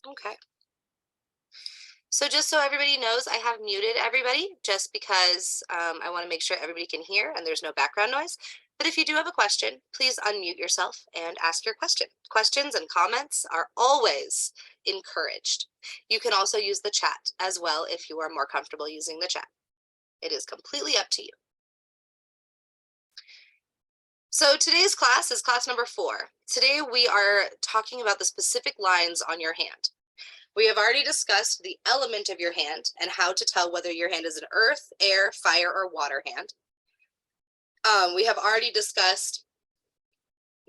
Okay. So just so everybody knows, I have muted everybody just because I want to make sure everybody can hear and there's no background noise. But if you do have a question, please unmute yourself and ask your question. Questions and comments are always encouraged. You can also use the chat as well if you are more comfortable using the chat. It is completely up to you. So today's class is class number 4. Today we are talking about the specific lines on your hand. We have already discussed the element of your hand and how to tell whether your hand is an earth, air, fire, or water hand. We have already discussed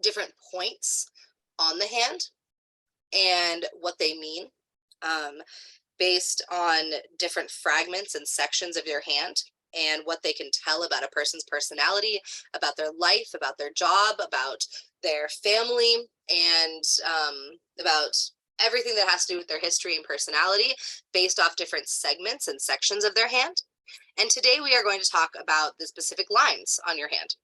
different points on the hand and what they mean based on different fragments and sections of your hand and what they can tell about a person's personality, about their life, about their job, about their family, and about everything that has to do with their history and personality based off different segments and sections of their hand. And today we are going to talk about the specific lines on your hand.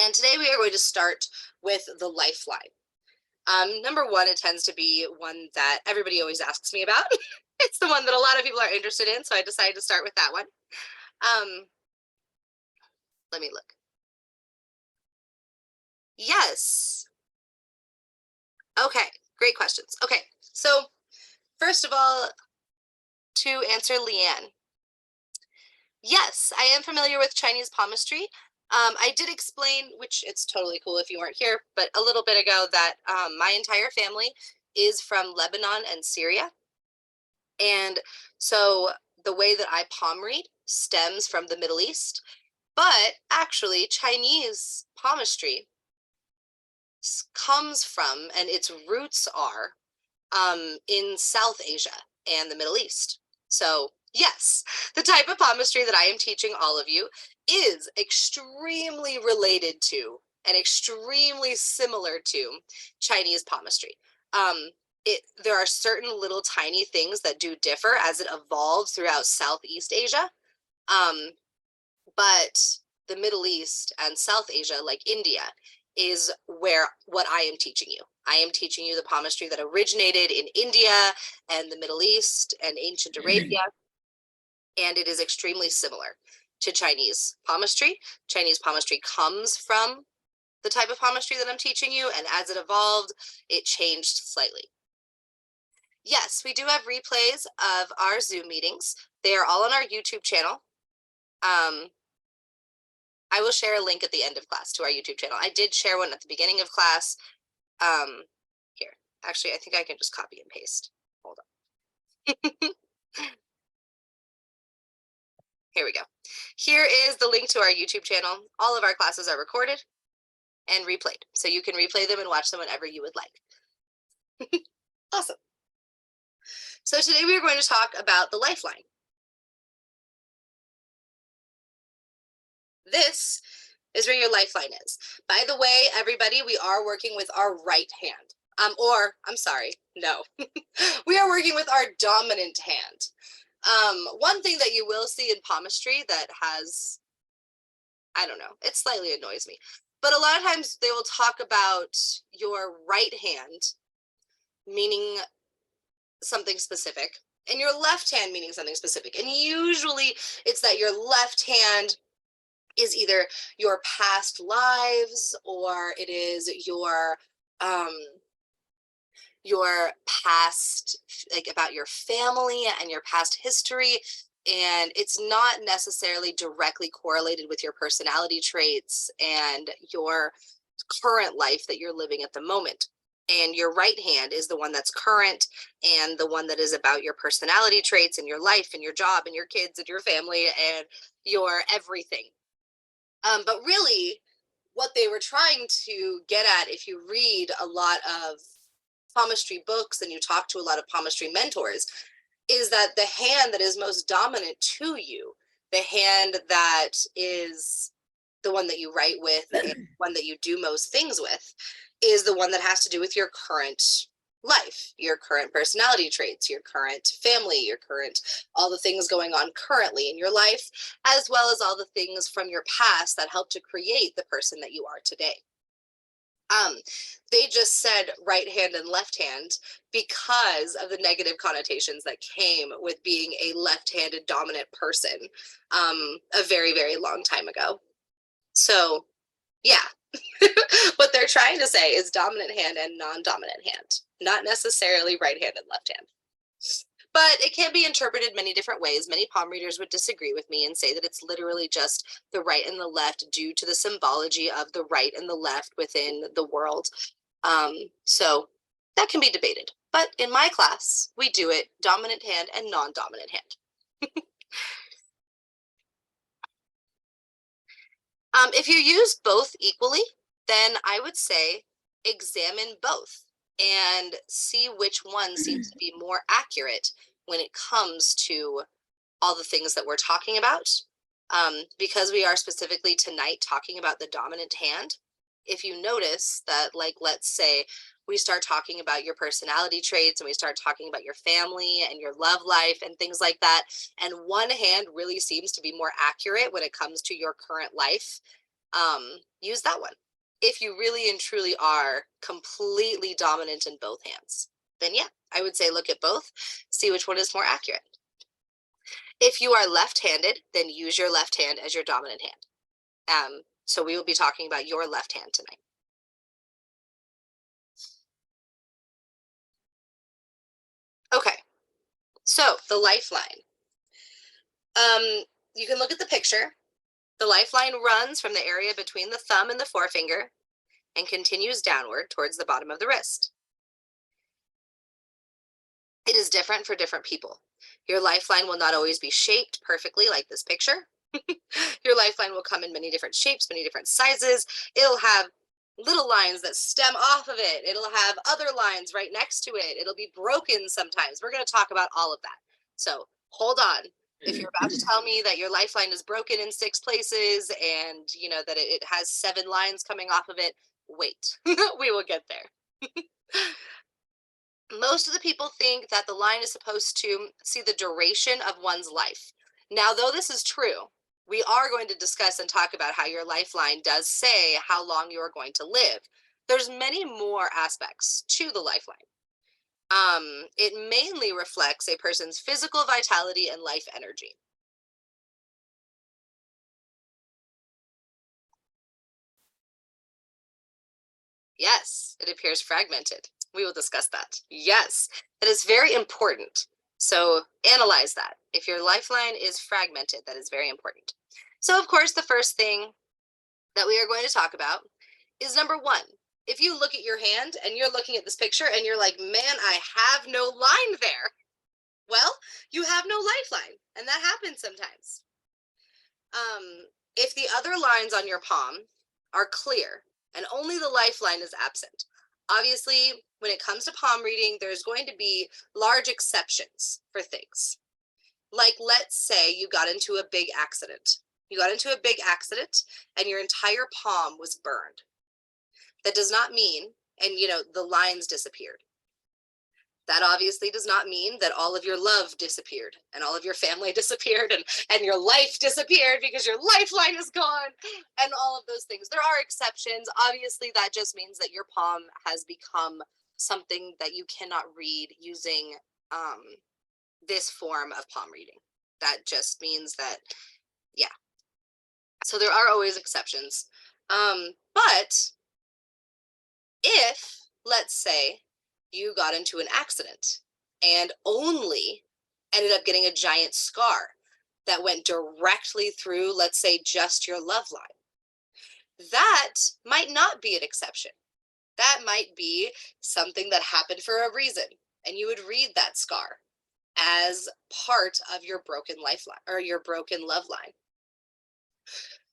And today we are going to start with the lifeline. Number one, it tends to be one that everybody always asks me about. It's the one that a lot of people are interested in, so I decided to start with that one. Let me look. Yes. Okay, great questions. Okay, so first of all, to answer Leanne, yes, I am familiar with Chinese palmistry. I did explain, which it's totally cool if you weren't here, but a little bit ago that my entire family is from Lebanon and Syria. And so the way that I palm read stems from the Middle East, but actually Chinese palmistry comes from and its roots are in South Asia and the Middle East. So yes, the type of palmistry that I am teaching all of you is extremely related to and extremely similar to Chinese palmistry. There are certain little tiny things that do differ as it evolves throughout Southeast Asia. But the Middle East and South Asia, like India, is where what I am teaching you. I am teaching you the palmistry that originated in India and the Middle East and ancient Arabia, and it is extremely similar to Chinese palmistry. Chinese palmistry comes from the type of palmistry that I'm teaching you, and as it evolved, it changed slightly. Yes, we do have replays of our Zoom meetings. They are all on our YouTube channel. I will share a link at the end of class to our YouTube channel. I did share one at the beginning of class. Here, actually, I think I can just copy and paste. Hold on. Here we go. Here is the link to our YouTube channel. All of our classes are recorded and replayed, so you can replay them and watch them whenever you would like. Awesome. So today we are going to talk about the lifeline. This is where your lifeline is. By the way, everybody, we are working with our right hand. I'm sorry, no. We are working with our dominant hand. One thing that you will see in palmistry that has, I don't know, it slightly annoys me, but a lot of times they will talk about your right hand meaning something specific and your left hand meaning something specific. And usually it's that your left hand is either your past lives or it is your past, like about your family and your past history, and it's not necessarily directly correlated with your personality traits and your current life that you're living at the moment. And your right hand is the one that's current and the one that is about your personality traits and your life and your job and your kids and your family and your everything. But really, what they were trying to get at, if you read a lot of palmistry books and you talk to a lot of palmistry mentors, is that the hand that is most dominant to you, the hand that is the one that you write with and one that you do most things with, is the one that has to do with your current life, your current personality traits, your current family, your current, all the things going on currently in your life, as well as all the things from your past that help to create the person that you are today. They just said right hand and left hand because of the negative connotations that came with being a left-handed dominant person a very, very long time ago. So, yeah, what they're trying to say is dominant hand and non-dominant hand, not necessarily right hand and left hand. But it can be interpreted many different ways. Many palm readers would disagree with me and say that it's literally just the right and the left due to the symbology of the right and the left within the world. So that can be debated. But in my class, we do it dominant hand and non-dominant hand. If you use both equally, then I would say examine both and see which one seems to be more accurate when it comes to all the things that we're talking about. Because we are specifically tonight talking about the dominant hand, if you notice that, like, let's say we start talking about your personality traits and we start talking about your family and your love life and things like that, and one hand really seems to be more accurate when it comes to your current life, use that one. If you really and truly are completely dominant in both hands, then yeah, I would say look at both, see which one is more accurate. If you are left-handed, then use your left hand as your dominant hand. So we will be talking about your left hand tonight. Okay, so the lifeline. You can look at the picture. The lifeline runs from the area between the thumb and the forefinger and continues downward towards the bottom of the wrist. It is different for different people. Your lifeline will not always be shaped perfectly like this picture. Your lifeline will come in many different shapes, many different sizes. It'll have little lines that stem off of it. It'll have other lines right next to it. It'll be broken sometimes. We're going to talk about all of that. So hold on. If you're about to tell me that your lifeline is broken in 6 places and you know that it has 7 lines coming off of it, wait. We will get there. Most of the people think that the line is supposed to see the duration of one's life. Now, though this is true, we are going to discuss and talk about how your lifeline does say how long you are going to live. There's many more aspects to the lifeline. It mainly reflects a person's physical vitality and life energy. Yes, it appears fragmented. We will discuss that. Yes, that is very important. So analyze that. If your lifeline is fragmented, that is very important. So of course, the first thing that we are going to talk about is number 1. If you look at your hand and you're looking at this picture and you're like, man, I have no line there. Well, you have no lifeline, and that happens sometimes. If the other lines on your palm are clear and only the lifeline is absent, obviously, when it comes to palm reading, there's going to be large exceptions for things. Like, let's say you got into a big accident. You got into a big accident and your entire palm was burned. That does not mean, and the lines disappeared. That obviously does not mean that all of your love disappeared and all of your family disappeared and your life disappeared because your lifeline is gone and all of those things. There are exceptions. Obviously, that just means that your palm has become something that you cannot read using this form of palm reading. That just means that, yeah. So there are always exceptions. But if, let's say, you got into an accident and only ended up getting a giant scar that went directly through, let's say, just your love line, that might not be an exception. That might be something that happened for a reason, and you would read that scar as part of your broken lifeline or your broken love line.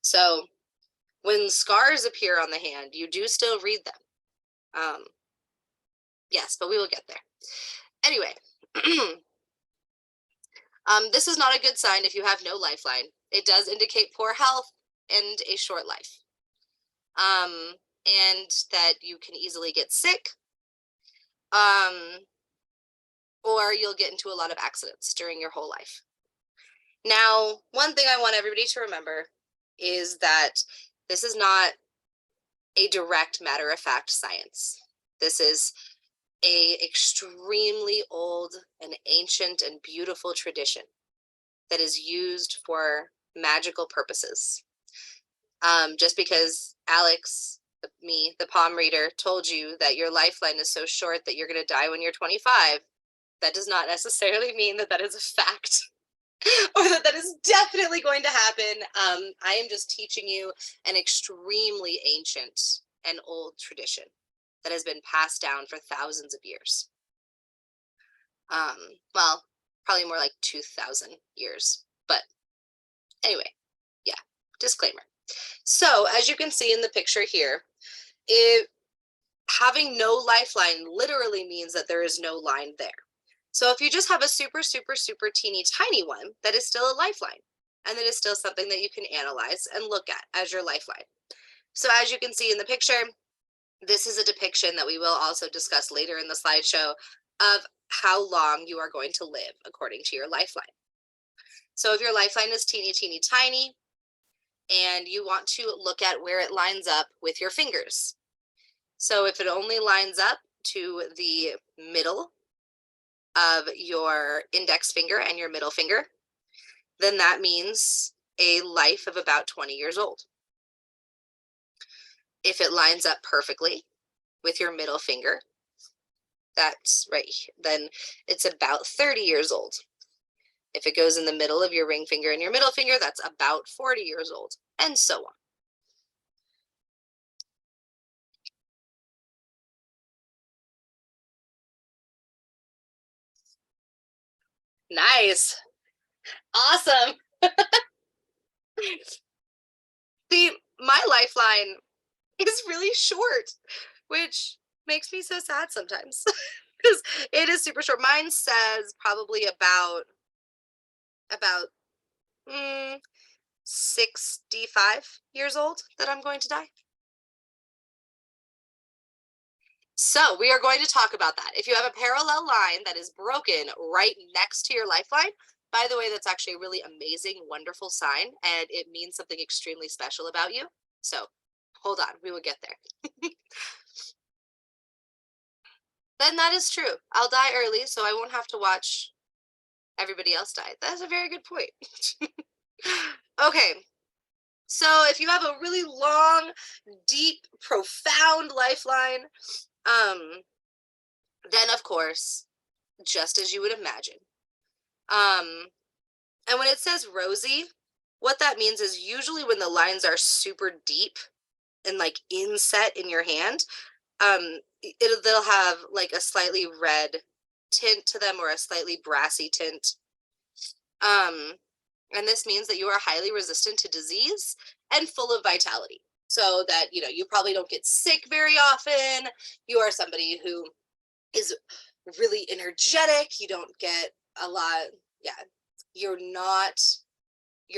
So when scars appear on the hand, you do still read them. Yes, but we will get there. Anyway, this is not a good sign if you have no lifeline. It does indicate poor health and a short life. And that you can easily get sick, or you'll get into a lot of accidents during your whole life. Now, one thing I want everybody to remember is that this is not a direct matter-of-fact science. This is a extremely old and ancient and beautiful tradition that is used for magical purposes. Just because Alex, me, the palm reader, told you that your lifeline is so short that you're going to die when you're 25, that does not necessarily mean that that is a fact or that that is definitely going to happen. I am just teaching you an extremely ancient and old tradition that has been passed down for thousands of years. Well, probably more like 2,000 years. But anyway, yeah, disclaimer. So as you can see in the picture here, having no lifeline literally means that there is no line there. So if you just have a super, super, super teeny tiny one, that is still a lifeline. And that is still something that you can analyze and look at as your lifeline. So as you can see in the picture, this is a depiction that we will also discuss later in the slideshow of how long you are going to live according to your lifeline. So if your lifeline is teeny, teeny, tiny, and you want to look at where it lines up with your fingers. So if it only lines up to the middle of your index finger and your middle finger, then that means a life of about 20 years old. If it lines up perfectly with your middle finger, that's right, then it's about 30 years old. If it goes in the middle of your ring finger and your middle finger, that's about 40 years old, and so on. Nice. Awesome. See, my lifeline is really short, which makes me so sad sometimes because it is super short. Mine says probably about 65 years old that I'm going to die. So we are going to talk about that. If you have a parallel line that is broken right next to your lifeline, by the way, that's actually a really amazing, wonderful sign, and it means something extremely special about you. So hold on, we will get there. Then that is true. I'll die early, so I won't have to watch everybody else die. That's a very good point. Okay, so if you have a really long, deep, profound lifeline, then of course, just as you would imagine. And when it says rosy, what that means is usually when the lines are super deep and like inset in your hand, they'll have like a slightly red tint to them or a slightly brassy tint. And this means that you are highly resistant to disease and full of vitality. So that, you probably don't get sick very often. You are somebody who is really energetic. You don't get a lot. Yeah. Your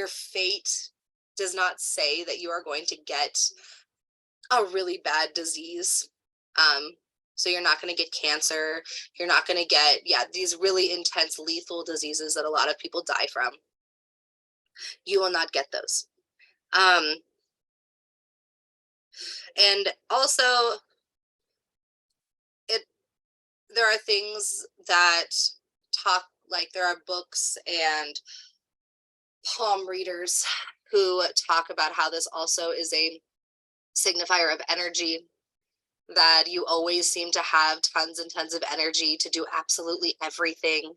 fate does not say that you are going to get a really bad disease. So you're not going to get cancer. You're not going to get, these really intense lethal diseases that a lot of people die from. You will not get those. And also, there are things that there are books and palm readers who talk about how this also is a signifier of energy, that you always seem to have tons and tons of energy to do absolutely everything,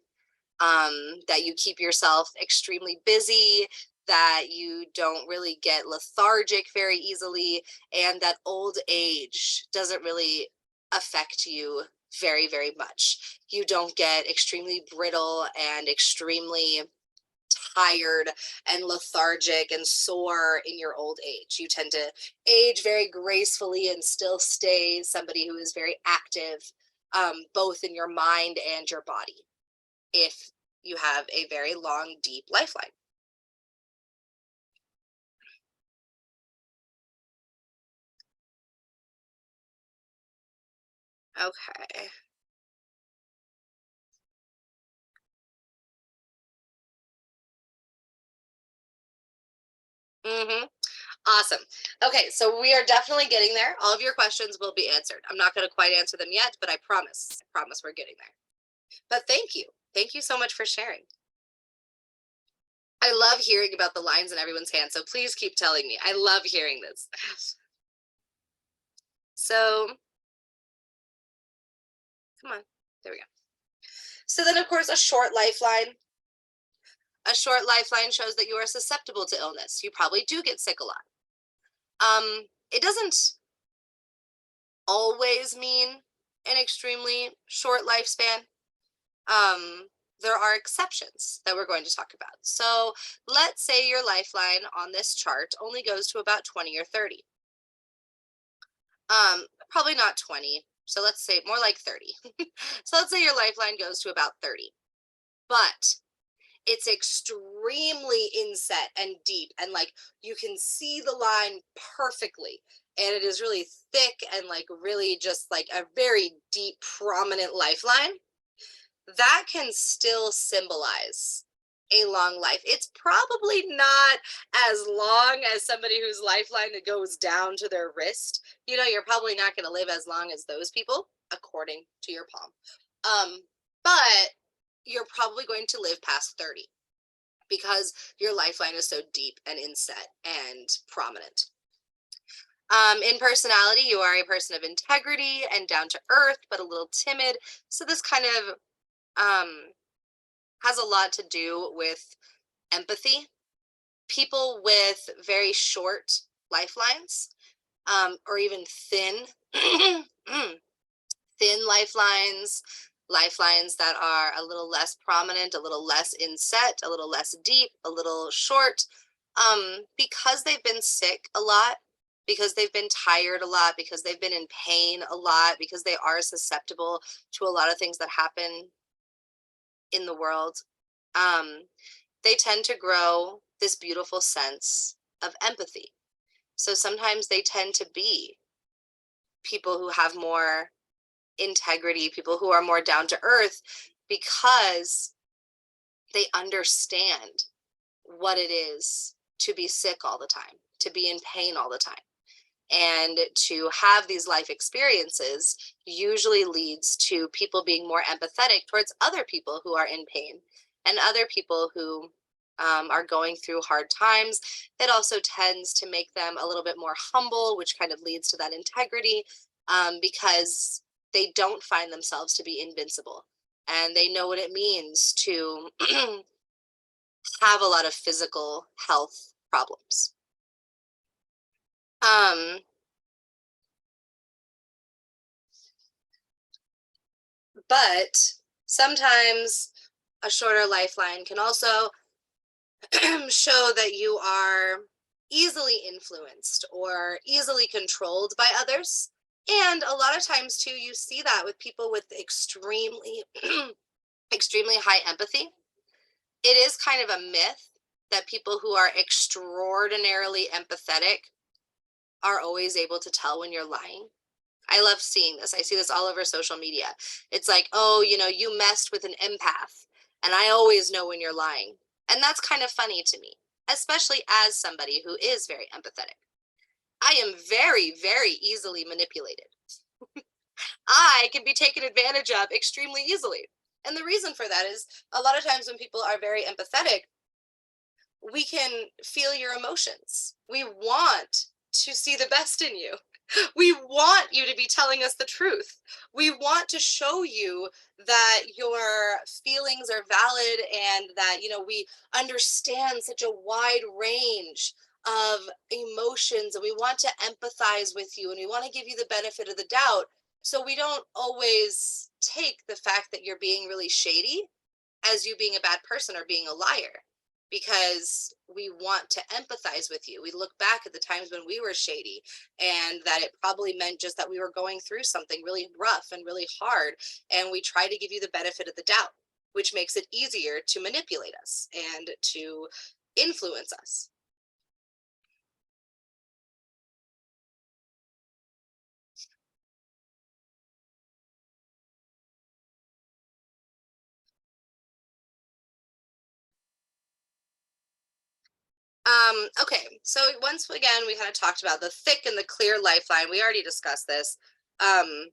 that you keep yourself extremely busy, that you don't really get lethargic very easily, and that old age doesn't really affect you very, very much. You don't get extremely brittle and extremely tired and lethargic and sore in your old age. You tend to age very gracefully and still stay somebody who is very active, both in your mind and your body, if you have a very long, deep lifeline. Okay. Mm-hmm. Awesome. Okay, so we are definitely getting there. All of your questions will be answered. I'm not going to quite answer them yet, but I promise. I promise we're getting there. But thank you. Thank you so much for sharing. I love hearing about the lines in everyone's hands, so please keep telling me. I love hearing this. So, come on. There we go. So then, of course, a short lifeline. A short lifeline shows that you are susceptible to illness. You probably do get sick a lot. It doesn't always mean an extremely short lifespan. Um, there are exceptions that we're going to talk about. So let's say your lifeline on this chart only goes to about 20 or 30. Probably not 20. So let's say more like 30. So let's say your lifeline goes to about 30. But it's extremely inset and deep, and like you can see the line perfectly, and it is really thick and like really just like a very deep prominent lifeline. That can still symbolize a long life. It's probably not as long as somebody whose lifeline that goes down to their wrist. You know, you're probably not going to live as long as those people, according to your palm. But you're probably going to live past 30 because your lifeline is so deep and inset and prominent. In personality, you are a person of integrity and down to earth, but a little timid. So this kind of has a lot to do with empathy. People with very short lifelines, or even thin, thin lifelines, lifelines that are a little less prominent, a little less inset, a little less deep, a little short, because they've been sick a lot, because they've been tired a lot, because they've been in pain a lot, because they are susceptible to a lot of things that happen in the world. Um, they tend to grow this beautiful sense of empathy. So sometimes they tend to be people who have more integrity, people who are more down to earth, because they understand what it is to be sick all the time, to be in pain all the time. And to have these life experiences usually leads to people being more empathetic towards other people who are in pain and other people who are going through hard times. It also tends to make them a little bit more humble, which kind of leads to that integrity, because they don't find themselves to be invincible. And they know what it means to have a lot of physical health problems. But sometimes a shorter lifeline can also show that you are easily influenced or easily controlled by others. And a lot of times too, you see that with people with extremely, extremely high empathy. It is kind of a myth that people who are extraordinarily empathetic are always able to tell when you're lying. I love seeing this. I see this all over social media. It's like, oh, you know, you messed with an empath, and I always know when you're lying. And that's kind of funny to me, especially as somebody who is very empathetic. I am very, very easily manipulated. I can be taken advantage of extremely easily. And the reason for that is a lot of times when people are very empathetic, we can feel your emotions. We want to see the best in you. We want you to be telling us the truth. We want to show you that your feelings are valid and that, you know, we understand such a wide range of emotions, and we want to empathize with you, and we want to give you the benefit of the doubt. So we don't always take the fact that you're being really shady as you being a bad person or being a liar, because we want to empathize with you. We look back at the times when we were shady, and that it probably meant just that we were going through something really rough and really hard. And we try to give you the benefit of the doubt, which makes it easier to manipulate us and to influence us. Okay, so once again, we kind of talked about the thick and the clear lifeline. We already discussed this. Um,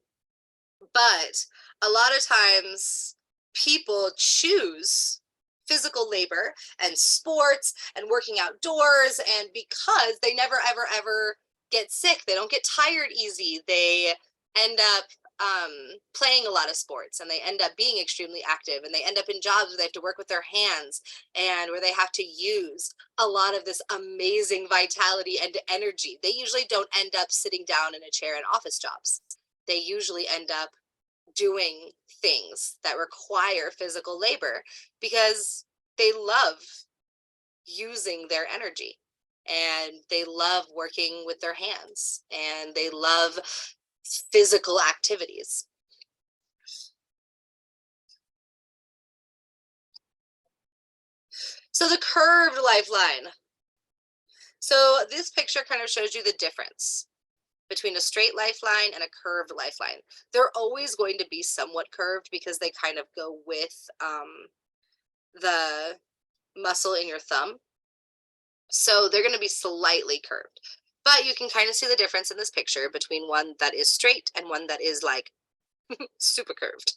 but a lot of times people choose physical labor and sports and working outdoors, and because they never ever get sick, they don't get tired easy, they end up playing a lot of sports, and they end up being extremely active, and they end up in jobs where they have to work with their hands and where they have to use a lot of this amazing vitality and energy. They usually don't end up sitting down in a chair in office jobs. They usually end up doing things that require physical labor because they love using their energy, and they love working with their hands, and they love physical activities. So the curved lifeline. So this picture kind of shows you the difference between a straight lifeline and a curved lifeline. They're always going to be somewhat curved because they kind of go with the muscle in your thumb. So they're going to be slightly curved. But you can kind of see the difference in this picture between one that is straight and one that is like super curved.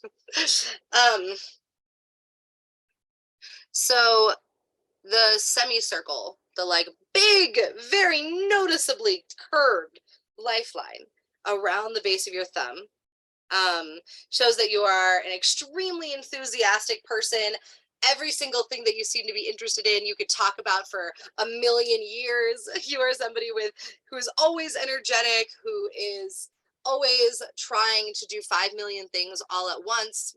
um, so the semicircle, the like big, very noticeably curved lifeline around the base of your thumb, um, shows that you are an extremely enthusiastic person. Every single thing that you seem to be interested in, you could talk about for a million years. You are somebody who's always energetic, who is always trying to do 5 million things all at once.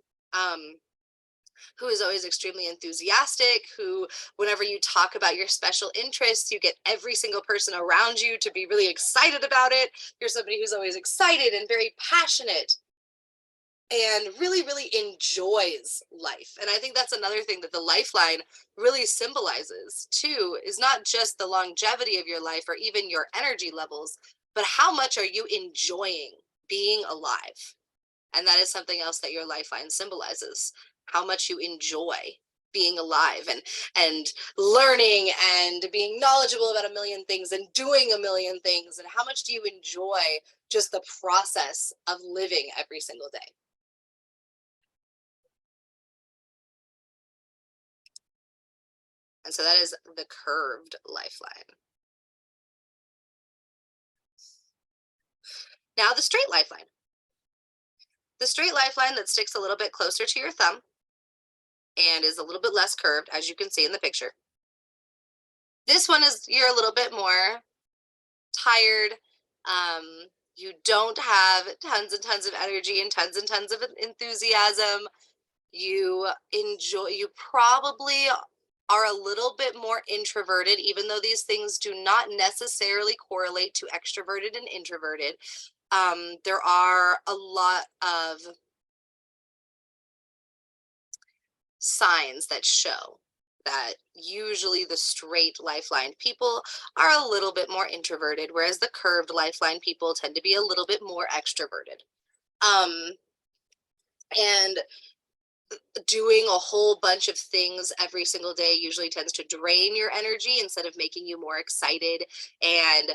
Who is always extremely enthusiastic, who, whenever you talk about your special interests, you get every single person around you to be really excited about it. You're somebody who's always excited and very passionate and really enjoys life. And I think that's another thing that the lifeline really symbolizes too, is not just the longevity of your life or even your energy levels, but how much are you enjoying being alive. And that is something else that your lifeline symbolizes, how much you enjoy being alive and learning and being knowledgeable about a million things and doing a million things, and how much do you enjoy just the process of living every single day. And so that is the curved lifeline. Now the straight lifeline. The straight lifeline that sticks a little bit closer to your thumb and is a little bit less curved, as you can see in the picture. This one is, you're a little bit more tired. You don't have tons and tons of energy and tons of enthusiasm. You probably are a little bit more introverted, even though these things do not necessarily correlate to extroverted and introverted. There are a lot of signs that show that usually the straight lifeline people are a little bit more introverted, whereas the curved lifeline people tend to be a little bit more extroverted. And doing a whole bunch of things every single day usually tends to drain your energy instead of making you more excited and,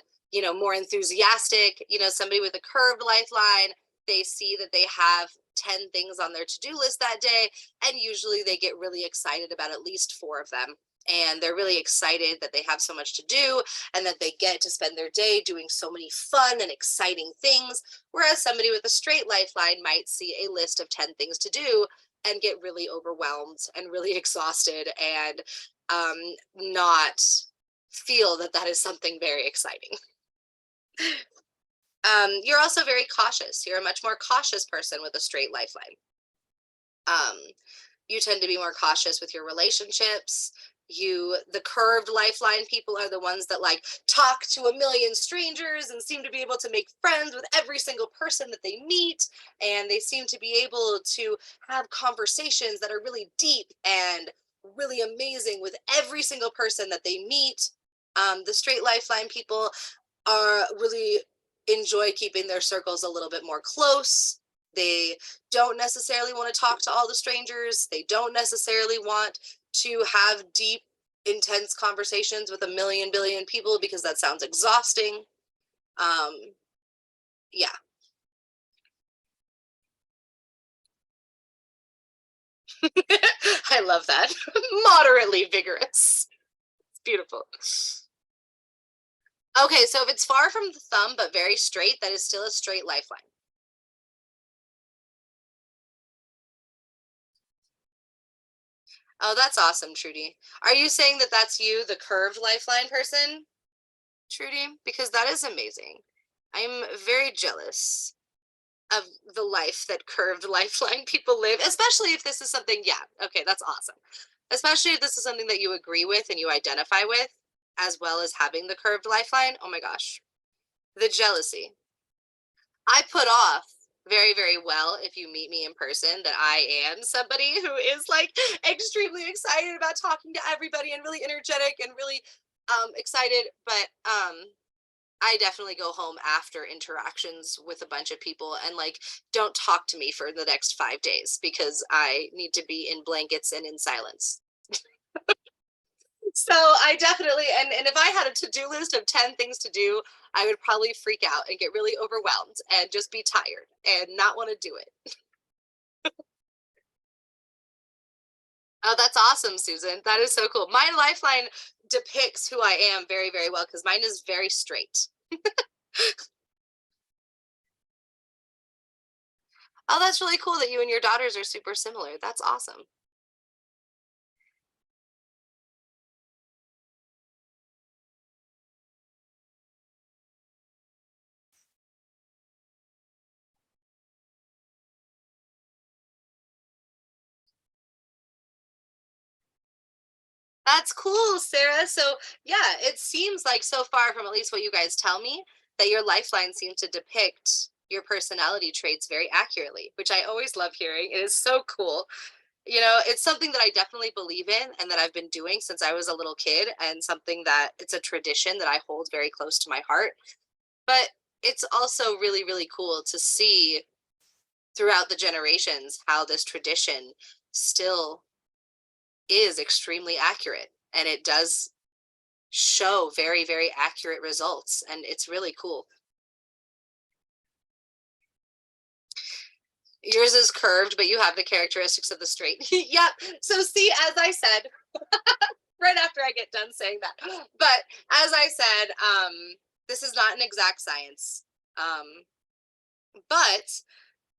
more enthusiastic. Somebody with a curved lifeline, they see that they have 10 things on their to-do list that day, and usually they get really excited about at least 4 of them. And they're really excited that they have so much to do and that they get to spend their day doing so many fun and exciting things. Whereas somebody with a straight lifeline might see a list of 10 things to do and get really overwhelmed and really exhausted and not feel that that is something very exciting. You're also very cautious. You're a much more cautious person with a straight lifeline. You tend to be more cautious with your relationships. The curved lifeline people are the ones that like talk to a million strangers and seem to be able to make friends with every single person that they meet, and they seem to be able to have conversations that are really deep and really amazing with every single person that they meet. The straight lifeline people are really enjoy keeping their circles a little bit more close. They don't necessarily want to talk to all the strangers. They don't necessarily want to have deep intense conversations with a million billion people because that sounds exhausting. Um, yeah. I love that. Moderately vigorous. It's beautiful. Okay, so if it's far from the thumb but very straight, that is still a straight lifeline. Oh, that's awesome, Trudy. Are you saying that that's you, the curved lifeline person, Trudy? Because that is amazing. I'm very jealous of the life that curved lifeline people live, especially if this is something, yeah, okay, that's awesome. Especially if this is something that you agree with and you identify with, as well as having the curved lifeline. Oh my gosh, the jealousy. I put off very, very well if you meet me in person that I am somebody who is like extremely excited about talking to everybody and really energetic and really excited. But I definitely go home after interactions with a bunch of people and like don't talk to me for the next 5 days because I need to be in blankets and in silence. So I definitely and if I had a to-do list of 10 things to do, I would probably freak out and get really overwhelmed and just be tired and not want to do it. Oh, that's awesome, Susan. That is so cool. My lifeline depicts who I am very, very well because mine is very straight. Oh, that's really cool that you and your daughters are super similar. That's awesome. That's cool, Sarah. So, yeah, it seems like so far from at least what you guys tell me that your lifeline seems to depict your personality traits very accurately, which I always love hearing. It is so cool. You know, it's something that I definitely believe in and that I've been doing since I was a little kid, and something that it's a tradition that I hold very close to my heart. But it's also really, really cool to see throughout the generations how this tradition still is extremely accurate and it does show very, very accurate results. And it's really cool. Yours is curved, but you have the characteristics of the straight. Yep. So, see, as I said, right after I get done saying that, but as I said, this is not an exact science. Um, but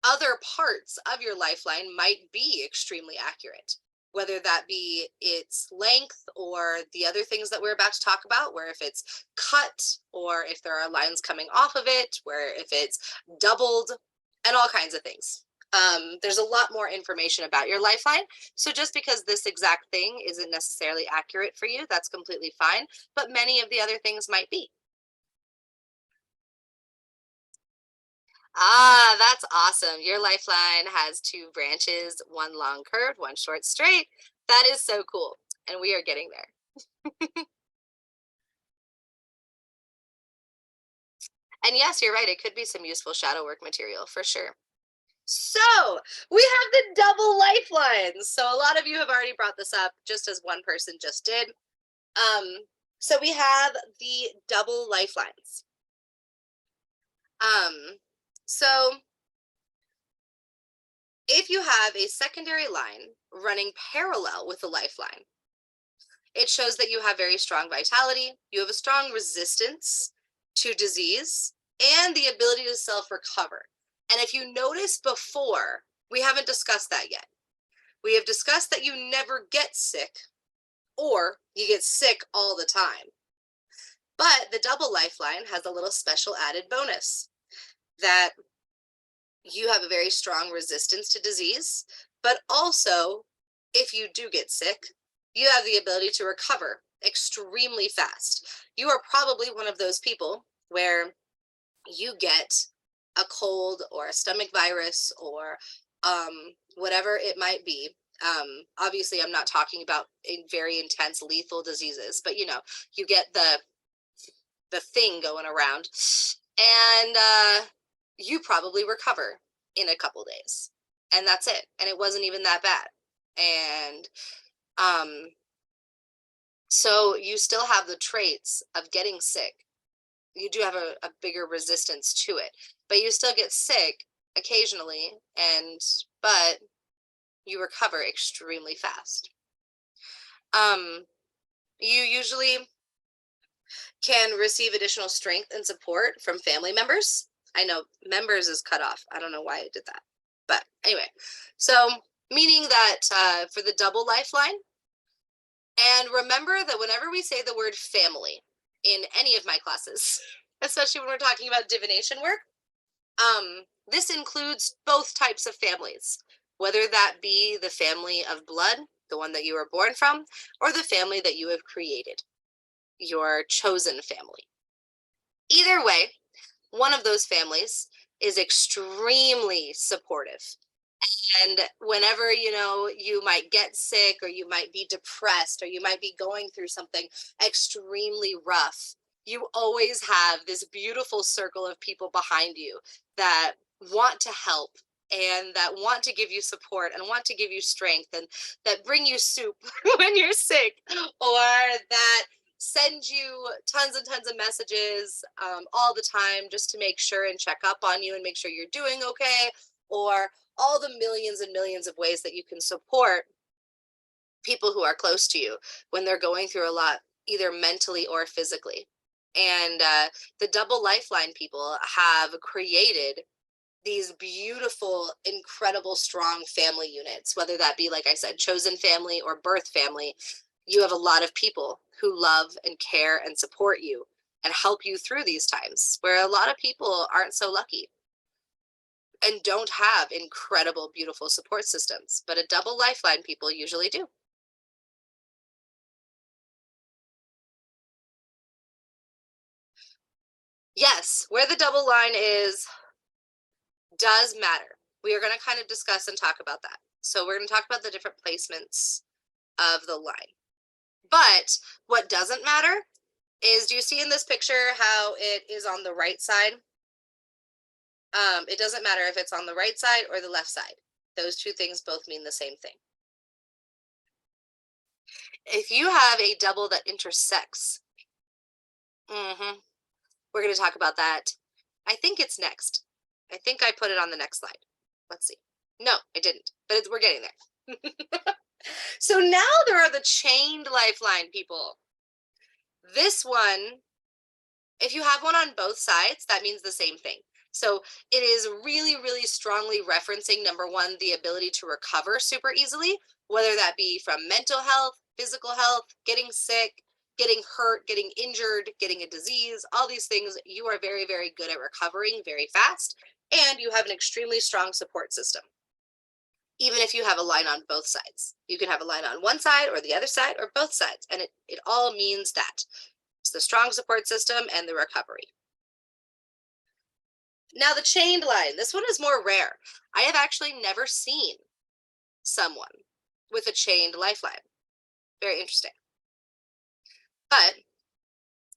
other parts of your lifeline might be extremely accurate, whether that be its length or the other things that we're about to talk about, where if it's cut or if there are lines coming off of it, where if it's doubled, and all kinds of things. There's a lot more information about your lifeline. So just because this exact thing isn't necessarily accurate for you, that's completely fine. But many of the other things might be. Ah, that's awesome. Your lifeline has two branches, one long curved, one short straight. That is so cool. And we are getting there. And yes, you're right. It could be some useful shadow work material for sure. So we have the double lifelines. So a lot of you have already brought this up, just as one person just did. Um, so we have the double lifelines. Um, so if you have a secondary line running parallel with the lifeline, it shows that you have very strong vitality, you have a strong resistance to disease, and the ability to self recover. And if you notice before, we haven't discussed that yet. We have discussed that you never get sick or you get sick all the time. But the double lifeline has a little special added bonus that you have a very strong resistance to disease, but also, if you do get sick, you have the ability to recover extremely fast. You are probably one of those people where you get a cold or a stomach virus or whatever it might be. Obviously, I'm not talking about very intense lethal diseases, but you get the thing going around, and you probably recover in a couple days, and that's it. And it wasn't even that bad. And um, So you still have the traits of getting sick. You do have a bigger resistance to it, but you still get sick occasionally, but you recover extremely fast. Um, you usually can receive additional strength and support from family members. I know members is cut off. I don't know why I did that. But anyway, so meaning that for the double lifeline, and remember that whenever we say the word family in any of my classes, especially when we're talking about divination work, this includes both types of families, whether that be the family of blood, the one that you were born from, or the family that you have created, your chosen family. Either way, one of those families is extremely supportive. And whenever, you might get sick, or you might be depressed, or you might be going through something extremely rough, you always have this beautiful circle of people behind you that want to help, and that want to give you support, and want to give you strength, and that bring you soup when you're sick, or that send you tons and tons of messages all the time, just to make sure and check up on you and make sure you're doing okay, or all the millions and millions of ways that you can support people who are close to you when they're going through a lot, either mentally or physically. And the double lifeline people have created these beautiful, incredible, strong family units, whether that be, like I said, chosen family or birth family. You have a lot of people who love and care and support you and help you through these times, where a lot of people aren't so lucky and don't have incredible, beautiful support systems. But a double lifeline people usually do. Yes, where the double line is does matter. We are going to kind of discuss and talk about that. So we're going to talk about the different placements of the line. But what doesn't matter is, do you see in this picture how it is on the right side? It doesn't matter if it's on the right side or the left side. Those two things both mean the same thing. If you have a double that intersects, we're going to talk about that. I think it's next. I think I put it on the next slide. Let's see. No, I didn't, but we're getting there. So now there are the chained lifeline people. This one, if you have one on both sides, that means the same thing. So it is really, really strongly referencing, number one, the ability to recover super easily, whether that be from mental health, physical health, getting sick, getting hurt, getting injured, getting a disease, all these things. You are very, very good at recovering very fast, and you have an extremely strong support system. Even if you have a line on both sides, you can have a line on one side or the other side or both sides, and it all means that it's the strong support system and the recovery. Now the chained line, this one is more rare. I have actually never seen someone with a chained lifeline. Very interesting. But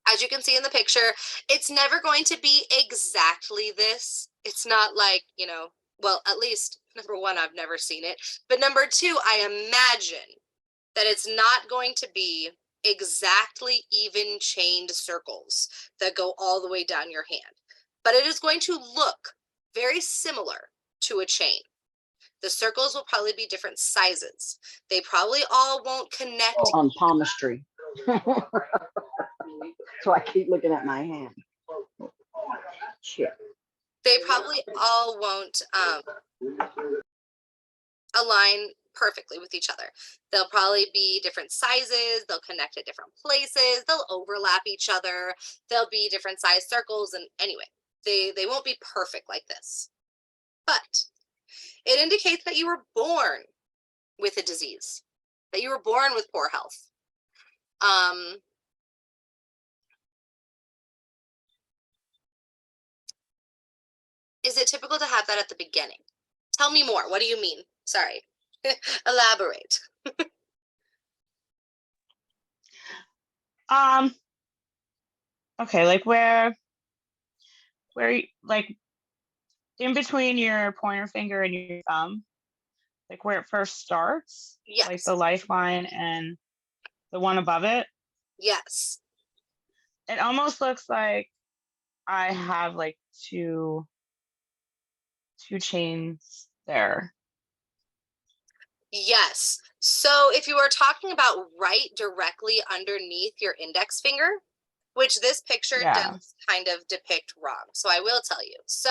as you can see in the picture, it's never going to be exactly this. It's not like, well, at least number one, I've never seen it. But number two, I imagine that it's not going to be exactly even chained circles that go all the way down your hand. But it is going to look very similar to a chain. The circles will probably be different sizes. They probably all won't connect. On palmistry. So I keep looking at my hand. Shit. They probably all won't align perfectly with each other. They'll probably be different sizes. They'll connect at different places. They'll overlap each other. They'll be different size circles. And anyway, they won't be perfect like this. But it indicates that you were born with a disease, that you were born with poor health. Is it typical to have that at the beginning? Tell me more. What do you mean? Sorry. Elaborate. Okay, like where like in between your pointer finger and your thumb, like where it first starts, Yes. like the lifeline and the one above it. Yes. It almost looks like I have like two chains there. Yes. So if you are talking about right directly underneath your index finger, which this picture Yeah. does kind of depict wrong. So I will tell you. So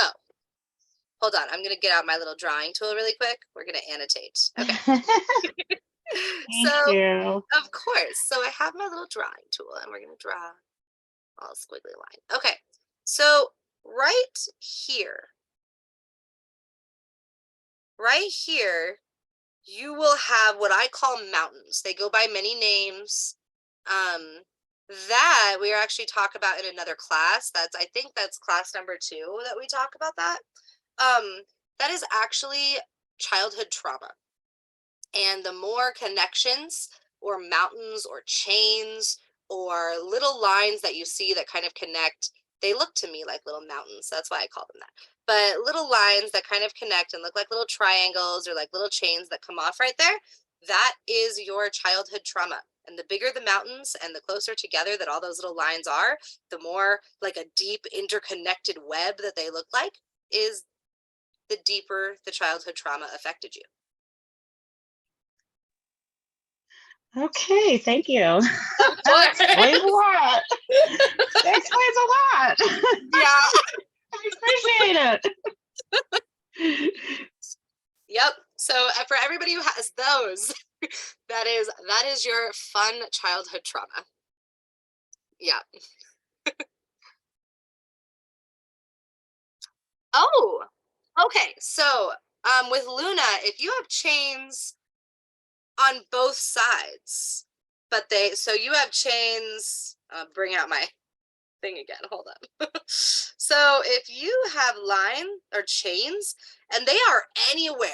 hold on. I'm going to get out my little drawing tool really quick. We're going to annotate. Okay. So Thank you. of course. So I have my little drawing tool and we're going to draw all squiggly line. Okay. So right here, you will have what I call mountains. They go by many names. That we actually talk about in another class. I think that's class number 2 that we talk about that. That is actually childhood trauma. And the more connections or mountains or chains or little lines that you see that kind of connect, they look to me like little mountains. That's why I call them that. But little lines that kind of connect and look like little triangles or like little chains that come off right there, that is your childhood trauma. And the bigger the mountains and the closer together that all those little lines are, the more like a deep interconnected web that they look like, is the deeper the childhood trauma affected you. Okay, thank you. Of That course. explains a lot. That explains a lot. Yeah. I appreciate it. Yep. So for everybody who has those, that is your fun childhood trauma. Yeah. Oh, okay. So with Luna, if you have chains on both sides, so you have chains, bring out my thing again, hold up. So if you have line or chains and they are anywhere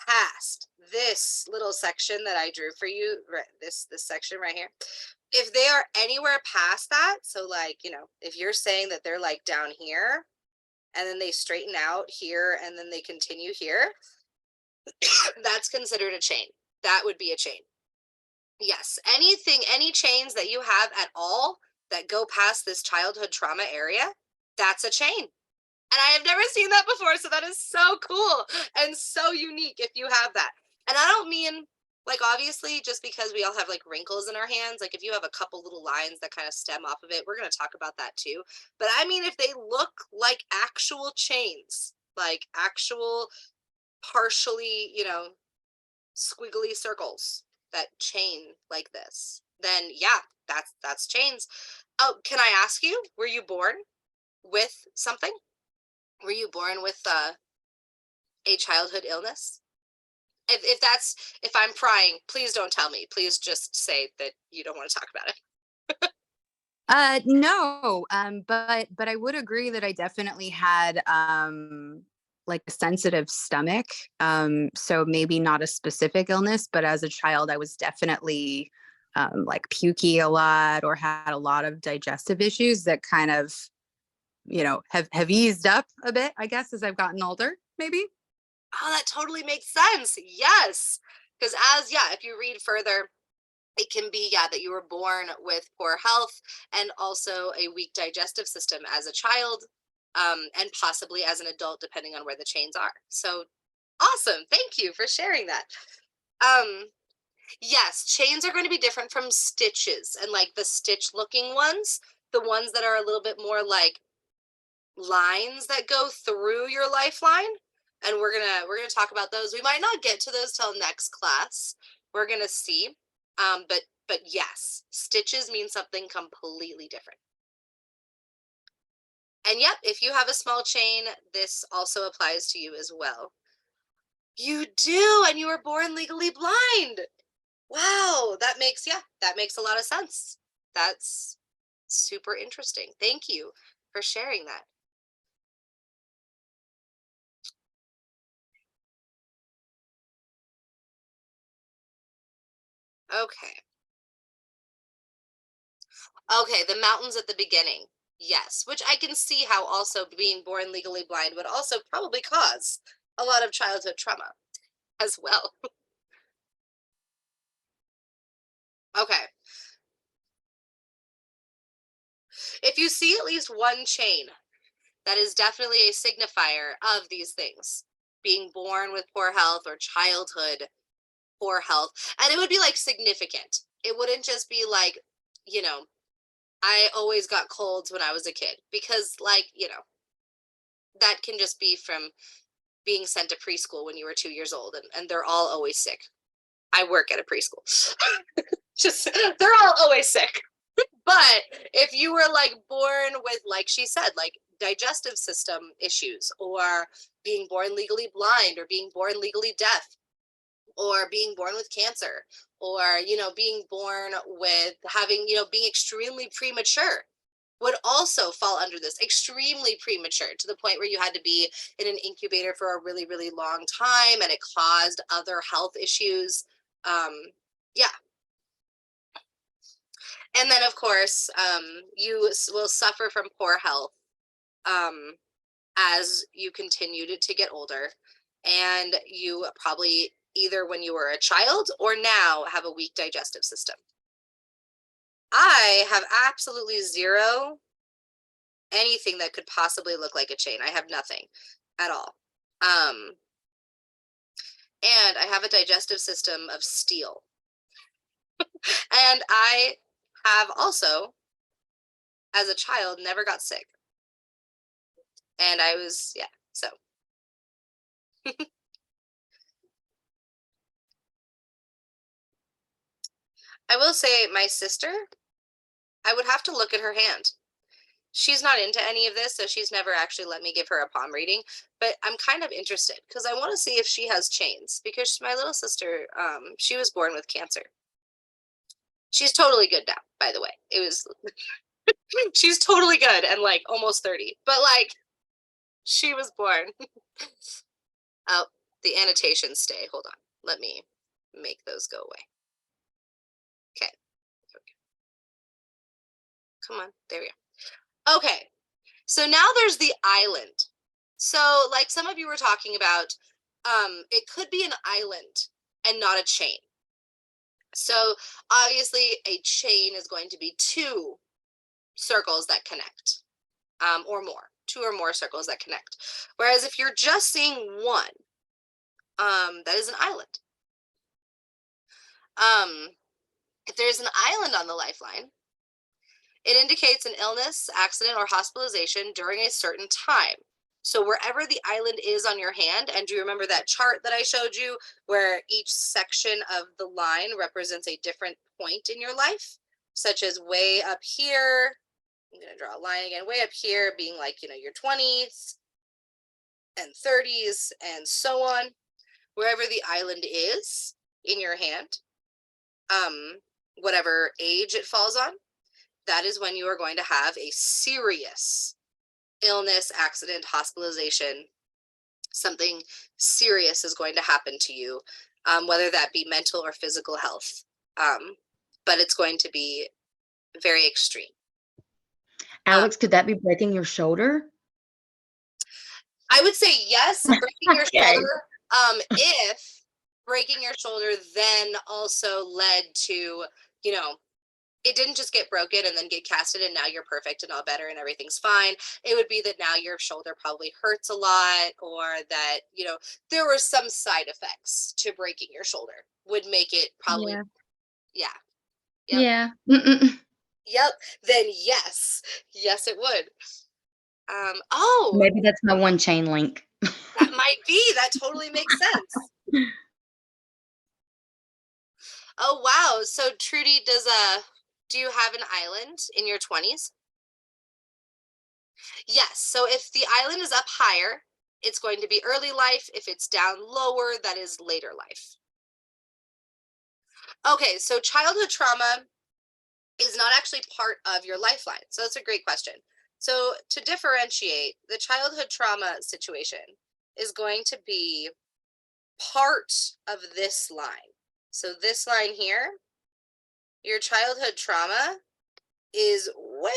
past this little section that I drew for you, right, this section right here, if they are anywhere past that, so like, if you're saying that they're like down here and then they straighten out here and then they continue here, that's considered a chain. That would be a chain. Yes, any chains that you have at all that go past this childhood trauma area, that's a chain. And I have never seen that before, so that is so cool and so unique if you have that. And I don't mean, like, obviously, just because we all have like wrinkles in our hands, like if you have a couple little lines that kind of stem off of it, we're going to talk about that too. But I mean, if they look like actual chains, like actual partially, squiggly circles that chain like this, then yeah, that's chains. Oh, can I ask you, were you born with something? Were you born with a childhood illness? If I'm prying, please don't tell me. Please just say that you don't want to talk about it. No, but I would agree that I definitely had like a sensitive stomach. So maybe not a specific illness, but as a child, I was definitely like pukey a lot or had a lot of digestive issues that kind of, have eased up a bit, I guess, as I've gotten older, maybe. Oh, that totally makes sense. Yes. Because if you read further, it can be, that you were born with poor health and also a weak digestive system as a child, and possibly as an adult, depending on where the chains are. So awesome. Thank you for sharing that. Um, yes, chains are going to be different from stitches, and like the stitch looking ones, the ones that are a little bit more like lines that go through your lifeline. And we're gonna talk about those. We might not get to those till next class. We're gonna see. But yes, stitches mean something completely different. And yep, if you have a small chain, this also applies to you as well. You do, and you were born legally blind. Wow, that makes a lot of sense. That's super interesting. Thank you for sharing that. Okay. Okay, the mountains at the beginning. Yes, which I can see how also being born legally blind would also probably cause a lot of childhood trauma as well. Okay. If you see at least one chain, that is definitely a signifier of these things. Being born with poor health or childhood poor health. And it would be like significant. It wouldn't just be like, you know, I always got colds when I was a kid, because like, you know, that can just be from being sent to preschool when you were 2 years old, and they're all always sick. I work at a preschool. Just, they're all always sick. But if you were like born with, like she said, like digestive system issues, or being born legally blind, or being born legally deaf, or being born with cancer, or, you know, being born with having, you know, being extremely premature, would also fall under this. Extremely premature, to the point where you had to be in an incubator for a really, really long time, and it caused other health issues. Yeah. And then, of course, you will suffer from poor health as you continue to get older. And you probably, either when you were a child or now, have a weak digestive system. I have absolutely zero anything that could possibly look like a chain. I have nothing at all. And I have a digestive system of steel. And I have also, as a child, never got sick. And I was, yeah, so. I will say, my sister, I would have to look at her hand. She's not into any of this, so she's never actually let me give her a palm reading, but I'm kind of interested because I want to see if she has chains, because my little sister, she was born with cancer. She's totally good now, by the way. It was, she's totally good and like almost 30, but like she was born. Oh, the annotations stay. Hold on. Let me make those go away. Okay. Come on. There we go. Okay. So now there's the island. So like some of you were talking about, it could be an island and not a chain. So obviously a chain is going to be two circles that connect, or more, two or more circles that connect. Whereas if you're just seeing one, that is an island. If there's an island on the lifeline, it indicates an illness, accident, or hospitalization during a certain time. So wherever the island is on your hand, and do you remember that chart that I showed you where each section of the line represents a different point in your life, such as way up here, I'm going to draw a line again, way up here being like, you know, your 20s and 30s and so on. Wherever the island is in your hand, whatever age it falls on, that is when you are going to have a serious illness, accident, hospitalization. Something serious is going to happen to you, whether that be mental or physical health. But it's going to be very extreme. Alex, could that be breaking your shoulder? I would say yes, breaking your Okay. shoulder. If breaking your shoulder then also led to, you know, it didn't just get broken and then get casted and now you're perfect and all better and everything's fine. It would be that now your shoulder probably hurts a lot, or that, you know, there were some side effects to breaking your shoulder would make it probably, yeah. Yep. Yeah. Mm-mm. Yep. Then yes, it would. Oh, Maybe that's my one chain link. that might be. That totally makes sense. Oh wow. So Trudy, do you have an island in your 20s? Yes. So if the island is up higher, it's going to be early life. If it's down lower, that is later life. Okay, so childhood trauma is not actually part of your lifeline. So that's a great question. So to differentiate, the childhood trauma situation is going to be part of this line. So this line here, your childhood trauma is way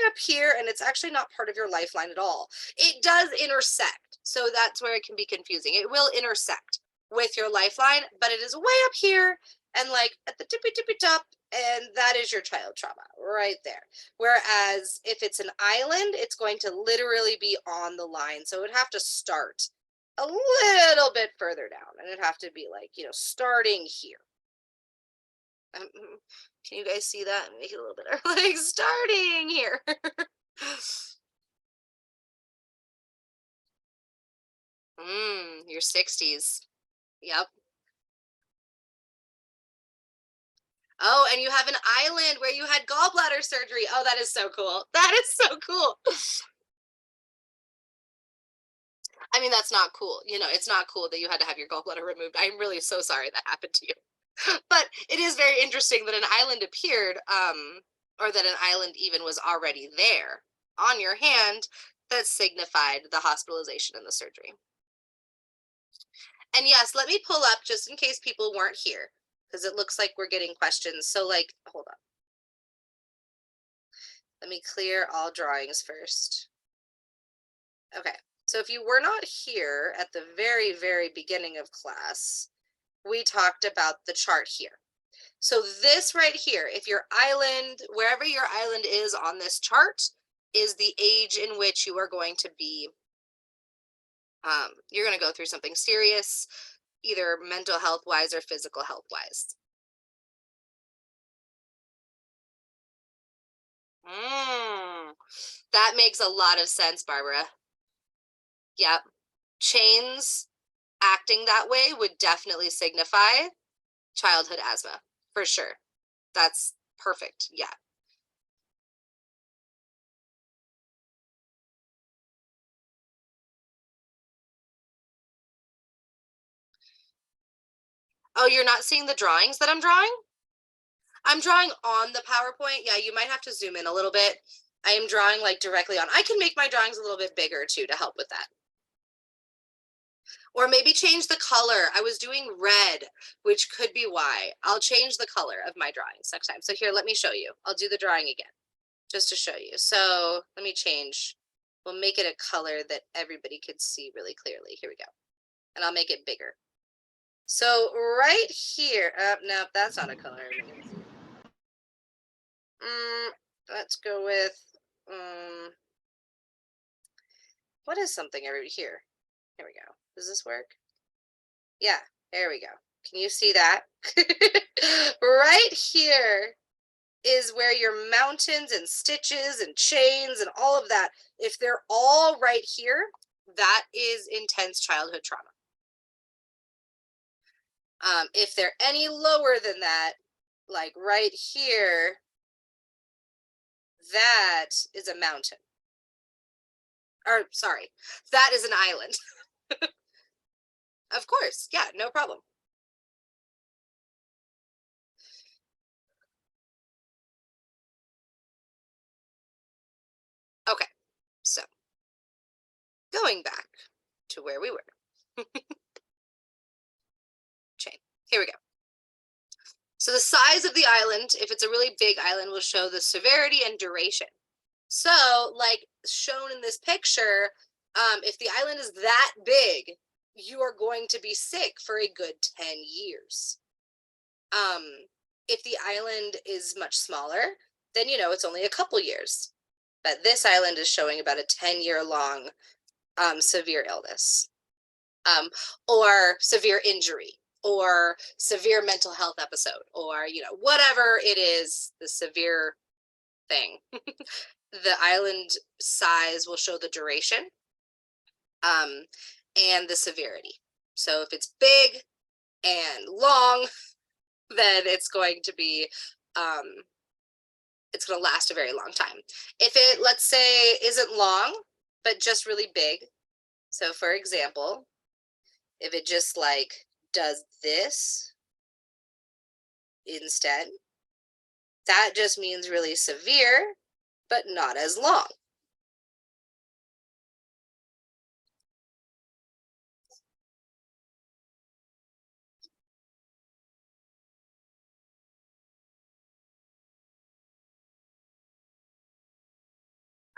up here, and it's actually not part of your lifeline at all. It does intersect, so that's where it can be confusing. It will intersect with your lifeline, but it is way up here and like at the tippy top, and that is your child trauma right there. Whereas if it's an island, it's going to literally be on the line. So it would have to start a little bit further down, and it'd have to be like, starting here. Can you guys see that? Make it a little bit like starting here. Your 60s. Yep. Oh, and you have an island where you had gallbladder surgery. Oh, that is so cool. That is so cool. I mean, that's not cool. It's not cool that you had to have your gallbladder removed. I'm really so sorry that happened to you. But it is very interesting that an island appeared, or that an island even was already there on your hand that signified the hospitalization and the surgery. And yes, let me pull up just in case people weren't here, because it looks like we're getting questions. So like, hold on. Let me clear all drawings first. Okay, so if you were not here at the very, very beginning of class, we talked about the chart here. So this right here, if your island, wherever your island is on this chart, is the age in which you are going to be, you're going to go through something serious, either mental health wise or physical health wise. That makes a lot of sense, Barbara. Yep. Chains acting that way would definitely signify childhood asthma, for sure. That's perfect. Yeah. Oh, you're not seeing the drawings that I'm drawing? I'm drawing on the PowerPoint. Yeah, you might have to zoom in a little bit. I am drawing like directly on. I can make my drawings a little bit bigger too to help with that. Or maybe change the color. I was doing red, which could be why. I'll change the color of my drawings next time. So here, let me show you. I'll do the drawing again, just to show you. So let me change. We'll make it a color that everybody could see really clearly. Here we go. And I'll make it bigger. So right here, no, that's not a color. Let's go with, what is something over here? Here we go. Does this work? Yeah, there we go. Can you see that? Right here is where your mountains and stitches and chains and all of that, if they're all right here, that is intense childhood trauma. If they're any lower than that, like right here, that is a mountain. Or sorry, that is an island. Of course, yeah, no problem. Okay, so going back to where we were. Chain. Here we go. So the size of the island, if it's a really big island, will show the severity and duration. So like shown in this picture, if the island is that big, you are going to be sick for a good 10 years. If the island is much smaller, then it's only a couple years. But this island is showing about a 10-year long severe illness, or severe injury, or severe mental health episode, or whatever it is, the severe thing. The island size will show the duration, and the severity. So if it's big and long, then it's going to be, it's going to last a very long time. If it, let's say, isn't long, but just really big. So for example, if it just like does this instead, that just means really severe, but not as long.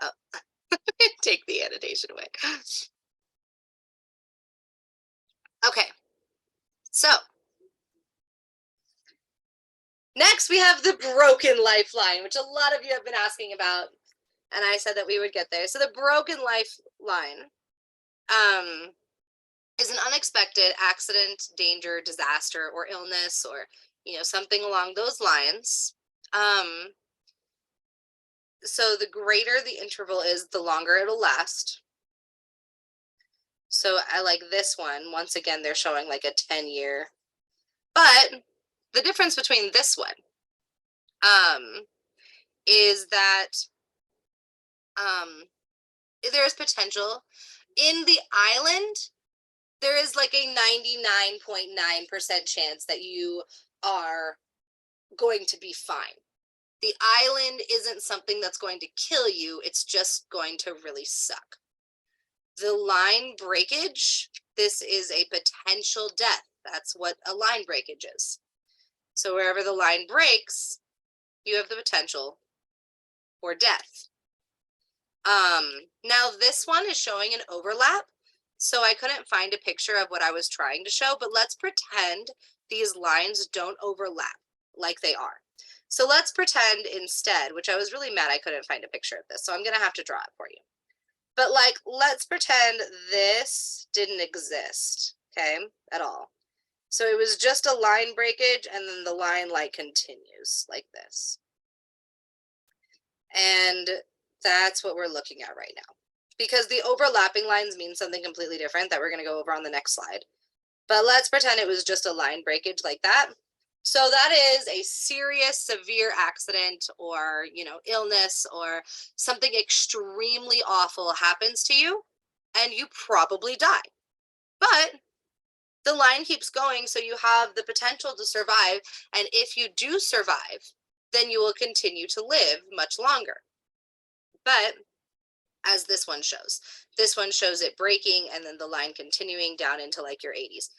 Oh, take the annotation away. Okay, so Next, we have the broken lifeline, which a lot of you have been asking about. And I said that we would get there. So the broken lifeline is an unexpected accident, danger, disaster, or illness, or something along those lines. So the greater the interval is, the longer it'll last. So I like this one. Once again, they're showing like a 10-year. But the difference between this one is that there's potential. In the island, there is like a 99.9% chance that you are going to be fine. The island isn't something that's going to kill you. It's just going to really suck. The line breakage, this is a potential death. That's what a line breakage is. So wherever the line breaks, you have the potential for death. Now this one is showing an overlap. So I couldn't find a picture of what I was trying to show, but let's pretend these lines don't overlap like they are. So let's pretend instead, which I was really mad I couldn't find a picture of this, so I'm gonna have to draw it for you. But like, let's pretend this didn't exist, okay, at all. So it was just a line breakage, and then the line like continues like this. And that's what we're looking at right now. Because the overlapping lines mean something completely different that we're going to go over on the next slide. But let's pretend it was just a line breakage like that. So that is a serious, severe accident or, illness or something extremely awful happens to you and you probably die. But the line keeps going, so you have the potential to survive. And if you do survive, then you will continue to live much longer. But as this one shows it breaking and then the line continuing down into like your 80s.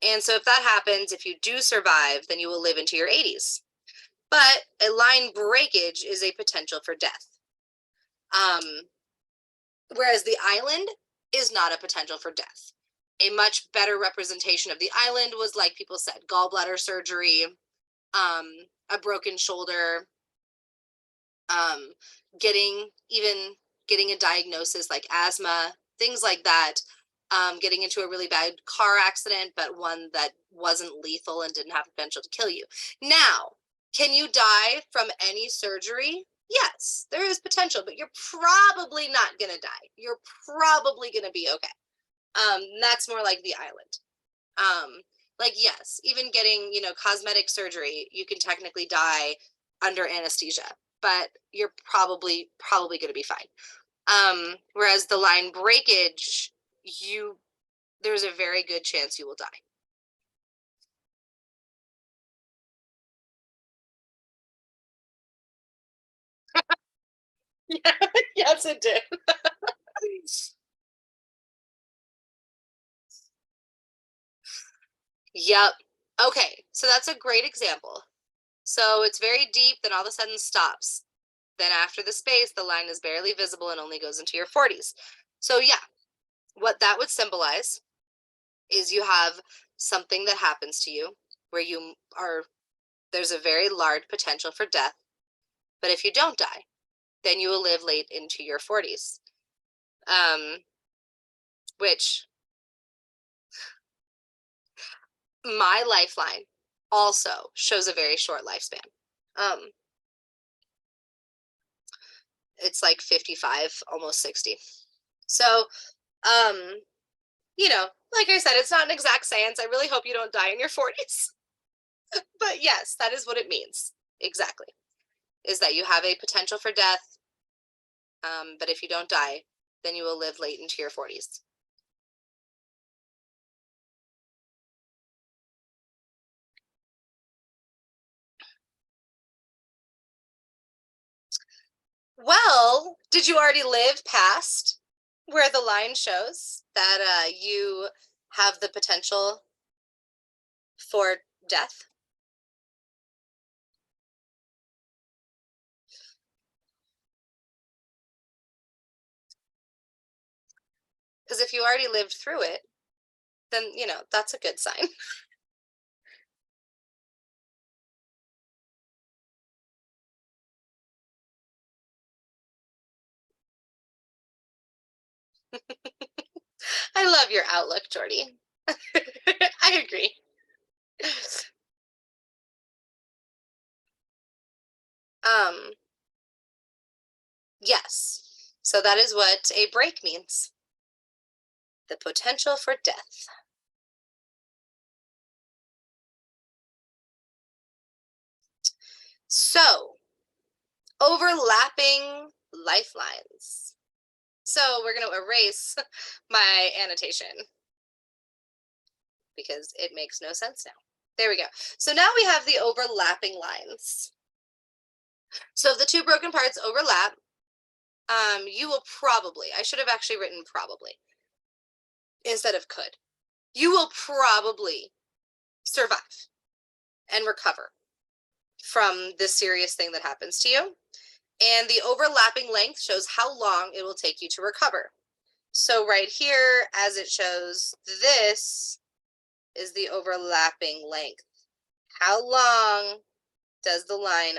And so if that happens, if you do survive, then you will live into your 80s. But a line breakage is a potential for death. Whereas the island is not a potential for death. A much better representation of the island was, like people said, gallbladder surgery, a broken shoulder, getting a diagnosis like asthma, things like that, getting into a really bad car accident, but one that wasn't lethal and didn't have potential to kill you. Now, can you die from any surgery? Yes, there is potential, but you're probably not going to die. You're probably going to be okay. That's more like the island. Like, yes, even getting, cosmetic surgery, you can technically die under anesthesia, but you're probably going to be fine. Whereas the line breakage, there's a very good chance you will die. Yeah, yes, it did. Yep. Okay, so that's a great example. So it's very deep, then all of a sudden stops. Then after the space, the line is barely visible and only goes into your 40s. So yeah, what that would symbolize is you have something that happens to you where there's a very large potential for death. But if you don't die, then you will live late into your 40s. Which my lifeline also shows a very short lifespan. It's like 55, almost 60. So, like I said, it's not an exact science. I really hope you don't die in your 40s. But yes, that is what it means. Exactly. Is that you have a potential for death. But if you don't die, then you will live late into your 40s. Well, did you already live past where the line shows that you have the potential for death? Because if you already lived through it, then, that's a good sign. I love your outlook, Jordy. I agree. Yes. So that is what a break means. The potential for death. So, overlapping lifelines. So we're going to erase my annotation because it makes no sense now. There we go. So now we have the overlapping lines. So if the two broken parts overlap, you will probably, I should have actually written probably instead of could. You will probably survive and recover from this serious thing that happens to you. And the overlapping length shows how long it will take you to recover. So right here, as it shows, this is the overlapping length. How long does the line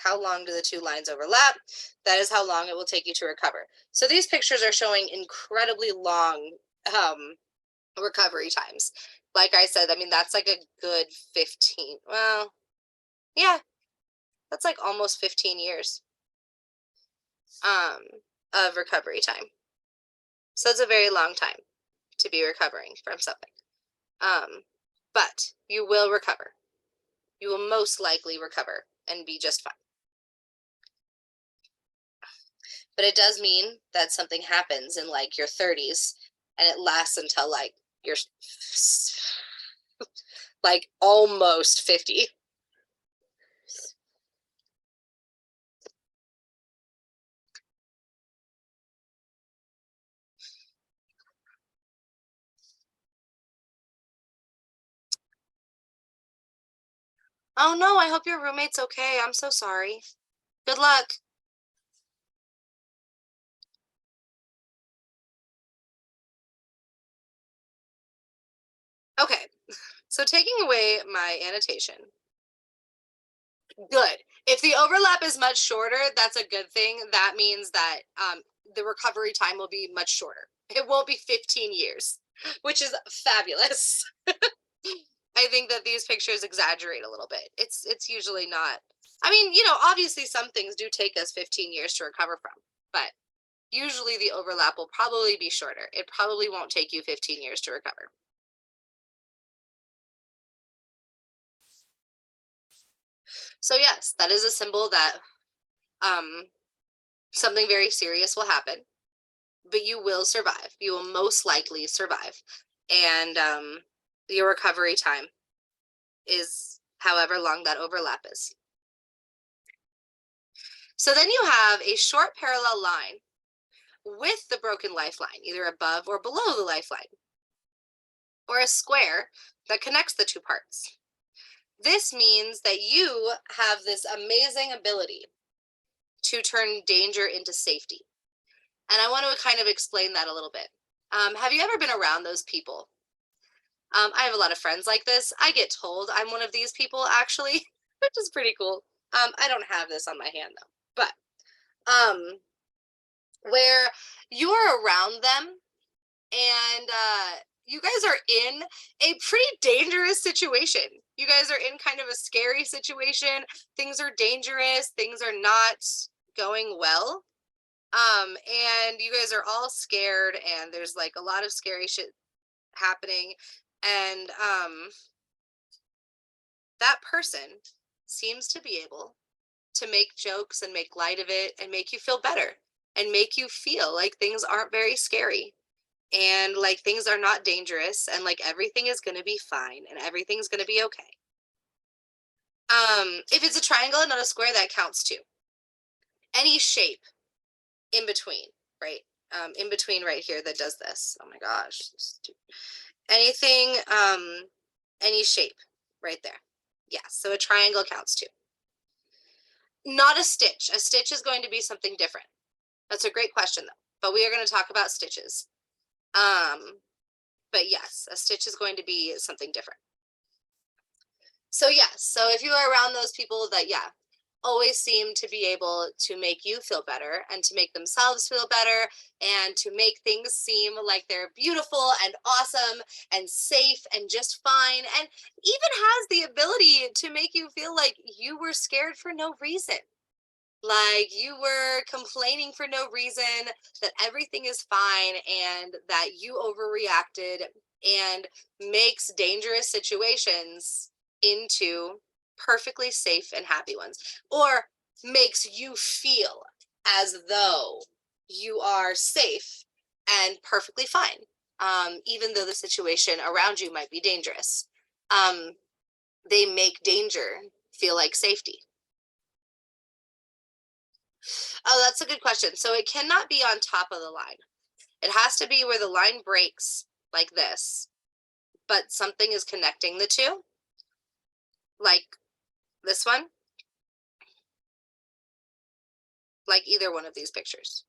how long do the two lines overlap? That is how long it will take you to recover. So these pictures are showing incredibly long recovery times. Like I said, I mean, that's like a good 15, well, yeah, that's like almost 15 years of recovery time. So it's a very long time to be recovering from something. But you will recover. You will most likely recover and be just fine. But it does mean that something happens in like your 30s and it lasts until like you're like almost 50. Oh no, I hope your roommate's okay. I'm so sorry. Good luck. Okay, so taking away my annotation. Good. If the overlap is much shorter, that's a good thing. That means that the recovery time will be much shorter. It won't be 15 years, which is fabulous. I think that these pictures exaggerate a little bit. It's usually not. I mean, you know, obviously some things do take us 15 years to recover from, but usually the overlap will probably be shorter. It probably won't take you 15 years to recover. So yes, that is a symbol that something very serious will happen, but you will survive. You will most likely survive. And your recovery time is however long that overlap is. So then you have a short parallel line with the broken lifeline, either above or below the lifeline, or a square that connects the two parts. This means that you have this amazing ability to turn danger into safety. And I want to kind of explain that a little bit. Have you ever been around those people? I have a lot of friends like this. I get told I'm one of these people, actually, which is pretty cool. I don't have this on my hand, though. But where you're around them and you guys are in a pretty dangerous situation. You guys are in kind of a scary situation. Things are dangerous. Things are not going well. And you guys are all scared and there's like a lot of scary shit happening. And that person seems to be able to make jokes and make light of it and make you feel better and make you feel like things aren't very scary and like things are not dangerous and like everything is going to be fine and everything's going to be okay. If it's a triangle and not a square, that counts too. Any shape in between, right? In between right here that does this. Oh my gosh. Anything, any shape right there. Yeah, so a triangle counts too. Not a stitch. A stitch is going to be something different. That's a great question though, but we are going to talk about stitches. But yes, a stitch is going to be something different. So yes, so if you are around those people that, yeah, always seem to be able to make you feel better and to make themselves feel better and to make things seem like they're beautiful and awesome and safe and just fine, and even has the ability to make you feel like you were scared for no reason. Like you were complaining for no reason, that everything is fine and that you overreacted, and makes dangerous situations into perfectly safe and happy ones, or makes you feel as though you are safe and perfectly fine, even though the situation around you might be dangerous. Um, they make danger feel like safety. Oh, that's a good question. So it cannot be on top of the line. It has to be where the line breaks like this, but something is connecting the two, like this one, like either one of these pictures.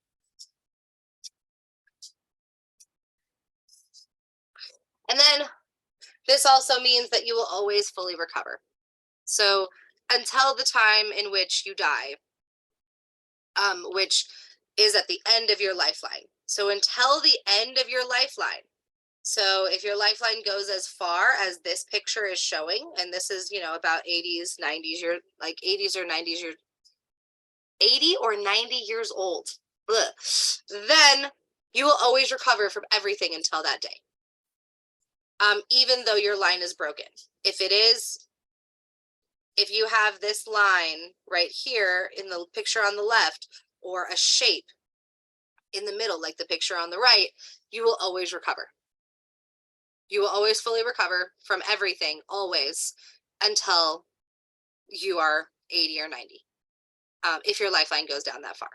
And then this also means that you will always fully recover. So until the time in which you die, which is at the end of your lifeline. So until the end of your lifeline. So if your lifeline goes as far as this picture is showing, and this is, about 80s, 90s, you're like 80s or 90s, you're 80 or 90 years old, then you will always recover from everything until that day. Even though your line is broken. If you have this line right here in the picture on the left, or a shape in the middle, like the picture on the right, you will always recover. You will always fully recover from everything, always, until you are 80 or 90. If your lifeline goes down that far.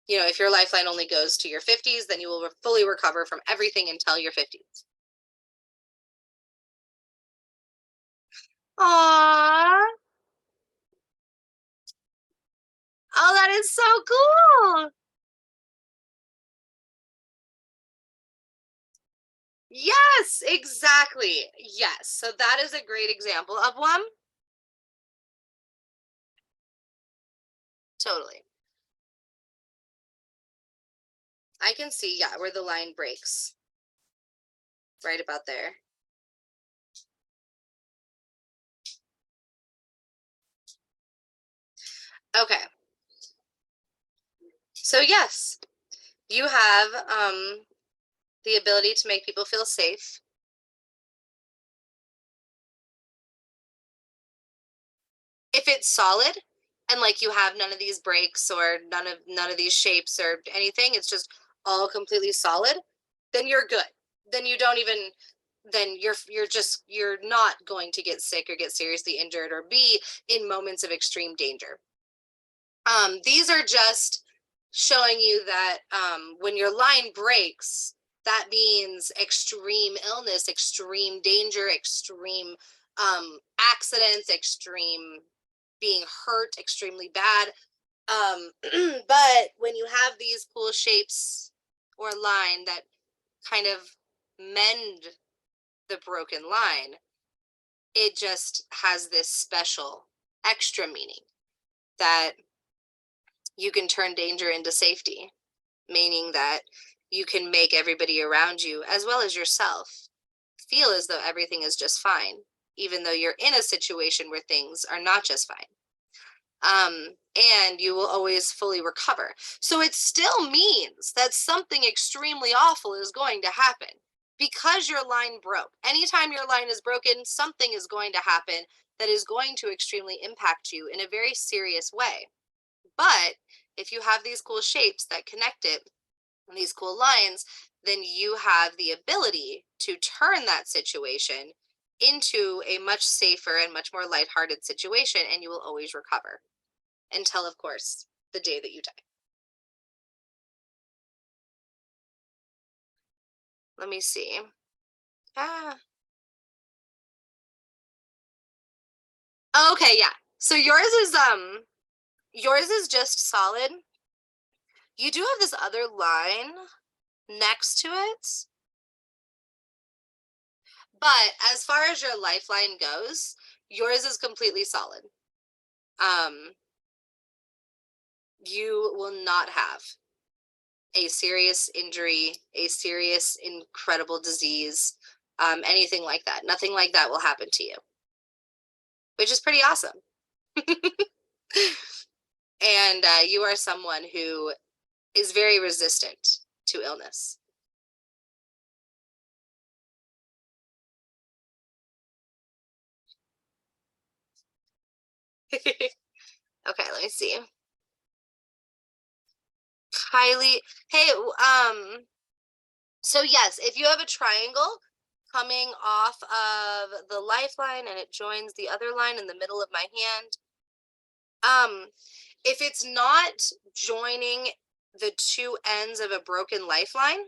If your lifeline only goes to your 50s, then you will fully recover from everything until your 50s. Aww. Oh, that is so cool. Yes, exactly. Yes. So that is a great example of one. Totally. I can see, yeah, where the line breaks. Right about there. Okay. So yes, you have the ability to make people feel safe. If it's solid and like you have none of these breaks or none of these shapes or anything, it's just all completely solid, then you're good. Then you don't even, then you're not going to get sick or get seriously injured or be in moments of extreme danger. These are just showing you that when your line breaks, that means extreme illness, extreme danger, extreme accidents, extreme being hurt extremely bad. But when you have these cool shapes or line that kind of mend the broken line, it just has this special extra meaning that you can turn danger into safety, meaning that you can make everybody around you, as well as yourself, feel as though everything is just fine, even though you're in a situation where things are not just fine. And you will always fully recover. So it still means that something extremely awful is going to happen because your line broke. Anytime your line is broken, something is going to happen that is going to extremely impact you in a very serious way. But if you have these cool shapes that connect it, and these cool lines, then you have the ability to turn that situation into a much safer and much more lighthearted situation, and you will always recover until, of course, the day that you die. Let me see. Okay, yeah. So yours is just solid. You do have this other line next to it. But as far as your lifeline goes, yours is completely solid. you will not have a serious injury, a serious, incredible disease, anything like that. Nothing like that will happen to you, which is pretty awesome. And you are someone who is very resistant to illness. Okay, let me see. Kylie, hey, so yes, if you have a triangle coming off of the lifeline and it joins the other line in the middle of my hand, if it's not joining the two ends of a broken lifeline,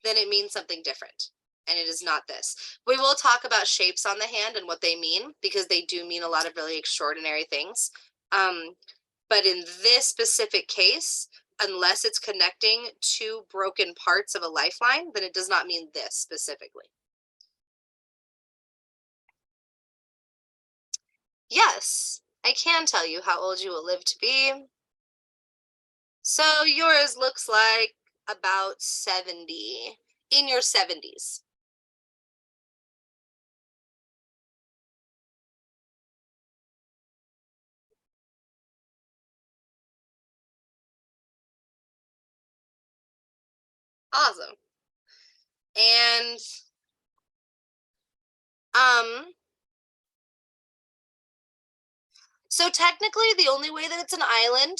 then it means something different. And it is not this. We will talk about shapes on the hand and what they mean, because they do mean a lot of really extraordinary things. But in this specific case, unless it's connecting two broken parts of a lifeline, then it does not mean this specifically. Yes, I can tell you how old you will live to be. So yours looks like about 70, in your 70s. Awesome. And so technically the only way that it's an island,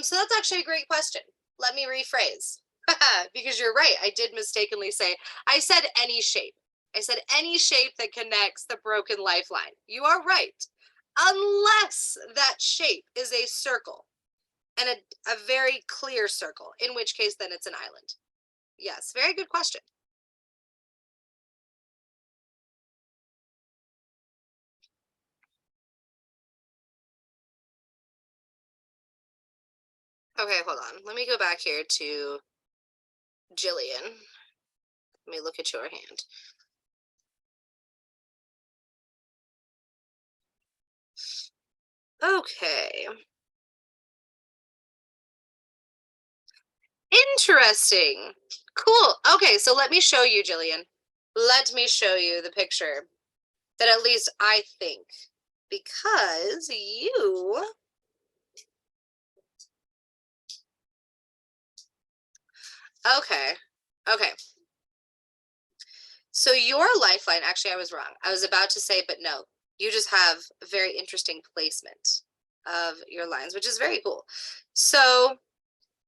so that's actually a great question. Let me rephrase. Because you're right, I did mistakenly say, I said any shape. I said any shape that connects the broken lifeline. You are right. Unless that shape is a circle, and a very clear circle, in which case then it's an island. Yes, very good question. Okay, hold on. Let me go back here to Jillian. Let me look at your hand. Okay. Interesting. Cool. Okay, so let me show you, Jillian. Let me show you the picture that at least I think, because you okay. So your lifeline, actually, I was wrong. I was about to say, but no, you just have a very interesting placement of your lines, which is very cool. So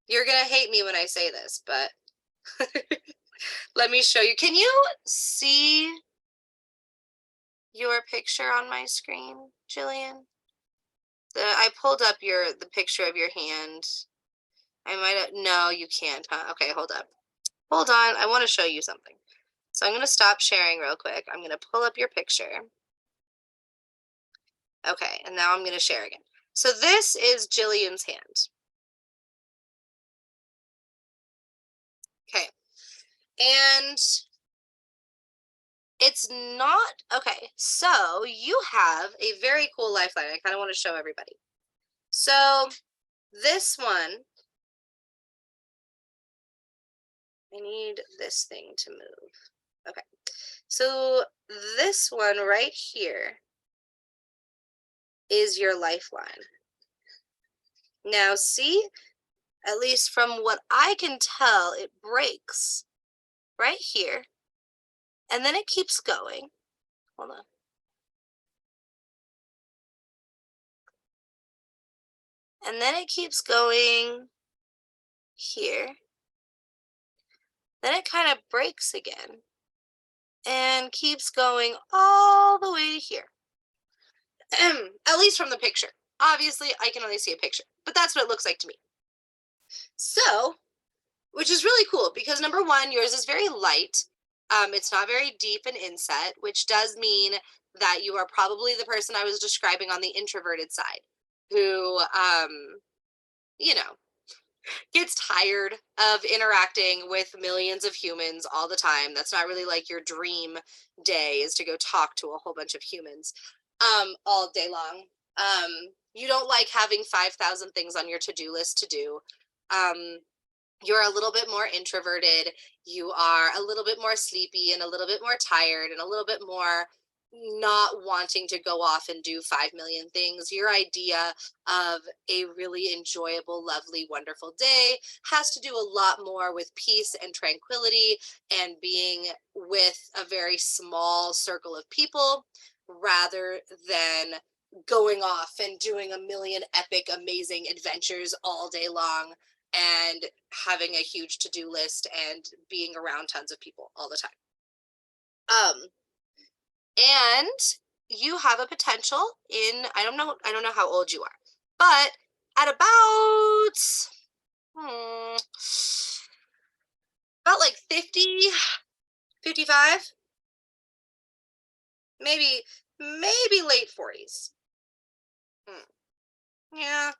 you're going to hate me when I say this, but let me show you. Can you see your picture on my screen, Jillian? I pulled up the picture of your hand. I might have, no, you can't, huh? Okay, hold up. Hold on, I want to show you something. So I'm going to stop sharing real quick. I'm going to pull up your picture. Okay, and now I'm going to share again. So this is Jillian's hand. Okay, and it's not, okay, so you have a very cool lifeline. I kind of want to show everybody. So this one, I need this thing to move. Okay, so this one right here is your lifeline. Now see, at least from what I can tell, it breaks right here. And then it keeps going. Hold on. And then it keeps going here. Then it kind of breaks again and keeps going all the way to here. At least from the picture. Obviously, I can only see a picture, but that's what it looks like to me. So, which is really cool because number one, yours is very light. It's not very deep and inset, which does mean that you are probably the person I was describing on the introverted side who, you know, gets tired of interacting with millions of humans all the time. That's not really like your dream day, is to go talk to a whole bunch of humans all day long. You don't like having 5,000 things on your to-do list to do. You're a little bit more introverted. You are a little bit more sleepy and a little bit more tired and a little bit more not wanting to go off and do 5 million things. Your idea of a really enjoyable, lovely, wonderful day has to do a lot more with peace and tranquility and being with a very small circle of people rather than going off and doing a million epic, amazing adventures all day long and having a huge to-do list and being around tons of people all the time. And you have a potential in, I don't know how old you are, but at about like 50, 55, maybe late 40s. Yeah,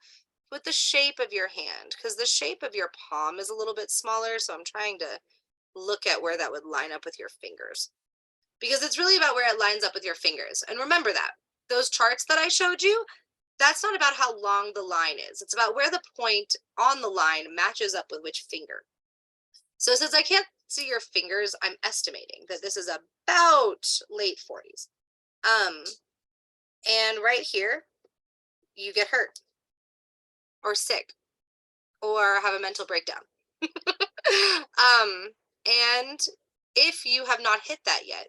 with the shape of your hand, because the shape of your palm is a little bit smaller, so I'm trying to look at where that would line up with your fingers. Because it's really about where it lines up with your fingers. And remember that those charts that I showed you, that's not about how long the line is. It's about where the point on the line matches up with which finger. So since I can't see your fingers, I'm estimating that this is about late 40s. And right here, you get hurt or sick or have a mental breakdown. And if you have not hit that yet,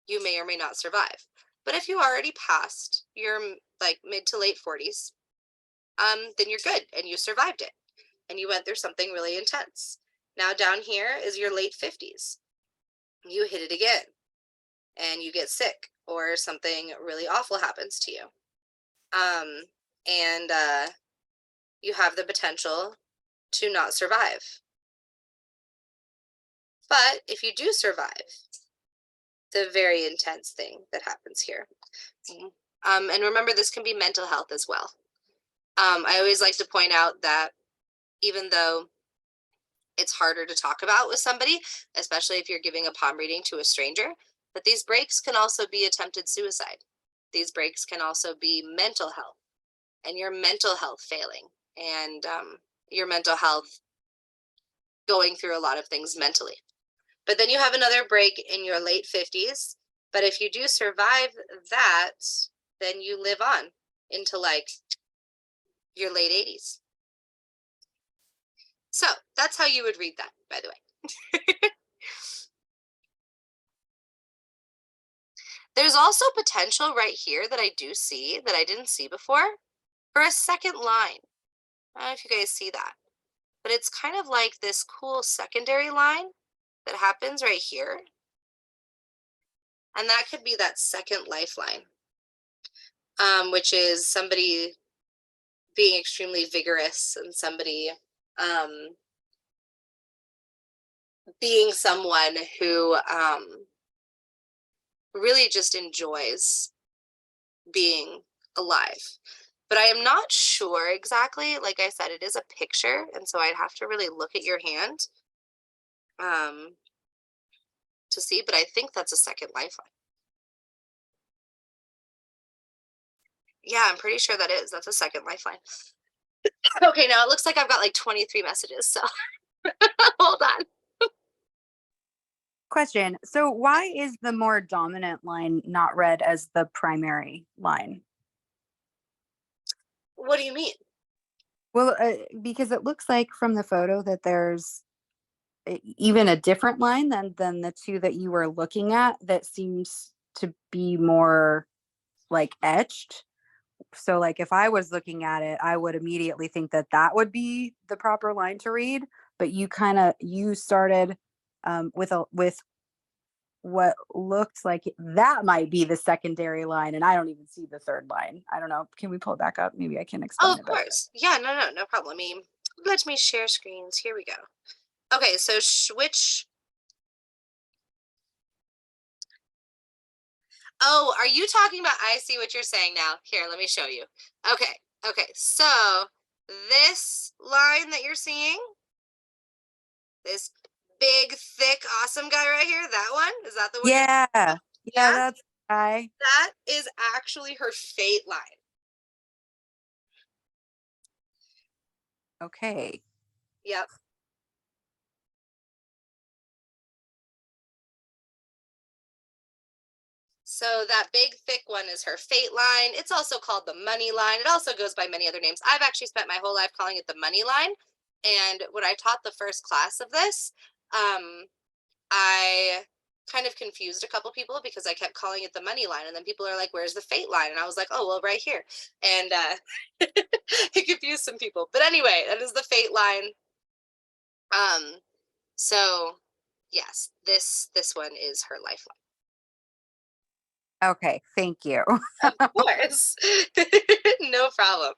you may or may not survive. But if you already passed your like mid to late 40s, then you're good and you survived it and you went through something really intense. Now down here is your late 50s. You hit it again and you get sick or something really awful happens to you. And you have the potential to not survive. But if you do survive, the very intense thing that happens here. And remember, this can be mental health as well. I always like to point out that even though it's harder to talk about with somebody, especially if you're giving a palm reading to a stranger, but these breaks can also be attempted suicide. These breaks can also be mental health and your mental health failing and your mental health going through a lot of things mentally. But then you have another break in your late 50s. But if you do survive that, then you live on into like your late 80s. So that's how you would read that, by the way. There's also potential right here that I do see that I didn't see before for a second line. I don't know if you guys see that, but it's kind of like this cool secondary line that happens right here. And that could be that second lifeline, which is somebody being extremely vigorous and somebody being someone who really just enjoys being alive. But I am not sure exactly. Like I said, it is a picture, and so I'd have to really look at your hand to see, but I think that's a second lifeline. Yeah, I'm pretty sure that is. That's a second lifeline. Okay, now it looks like I've got like 23 messages, so hold on. Question. So why is the more dominant line not read as the primary line? What do you mean? Well, because it looks like from the photo that there's even a different line than the two that you were looking at that seems to be more like etched. So like if I was looking at it, I would immediately think that that would be the proper line to read. But you started with what looked like that might be the secondary line, and I don't even see the third line. I don't know. Can we pull it back up? Maybe I can explain Oh, it of better. course. Yeah, no problem. Let me share screens. Here we go. Okay, so switch. Oh, are you talking about, I see what you're saying now. Here, let me show you. Okay, so this line that you're seeing, this big, thick, awesome guy right here, that one, is that the one? Yeah, Yeah? that's the guy. That is actually her fate line. Okay. Yep. So that big thick one is her fate line. It's also called the money line. It also goes by many other names. I've actually spent my whole life calling it the money line. And when I taught the first class of this, I kind of confused a couple people because I kept calling it the money line. And then people are like, where's the fate line? And I was like, oh, well, right here. And it confused some people. But anyway, that is the fate line. So yes, this one is her lifeline. Okay. Thank you. Of course. No problem.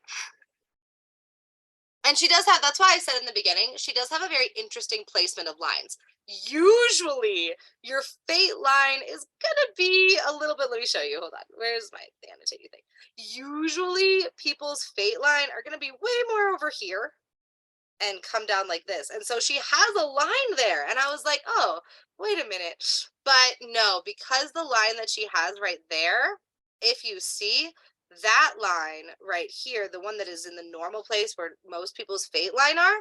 And she does have, that's why I said in the beginning, she does have a very interesting placement of lines. Usually your fate line is gonna be a little bit, let me show you, hold on, where's my annotating thing? Usually people's fate line are gonna be way more over here and come down like this. And so she has a line there. And I was like, oh, wait a minute. But no, because the line that she has right there, if you see that line right here, the one that is in the normal place where most people's fate line are,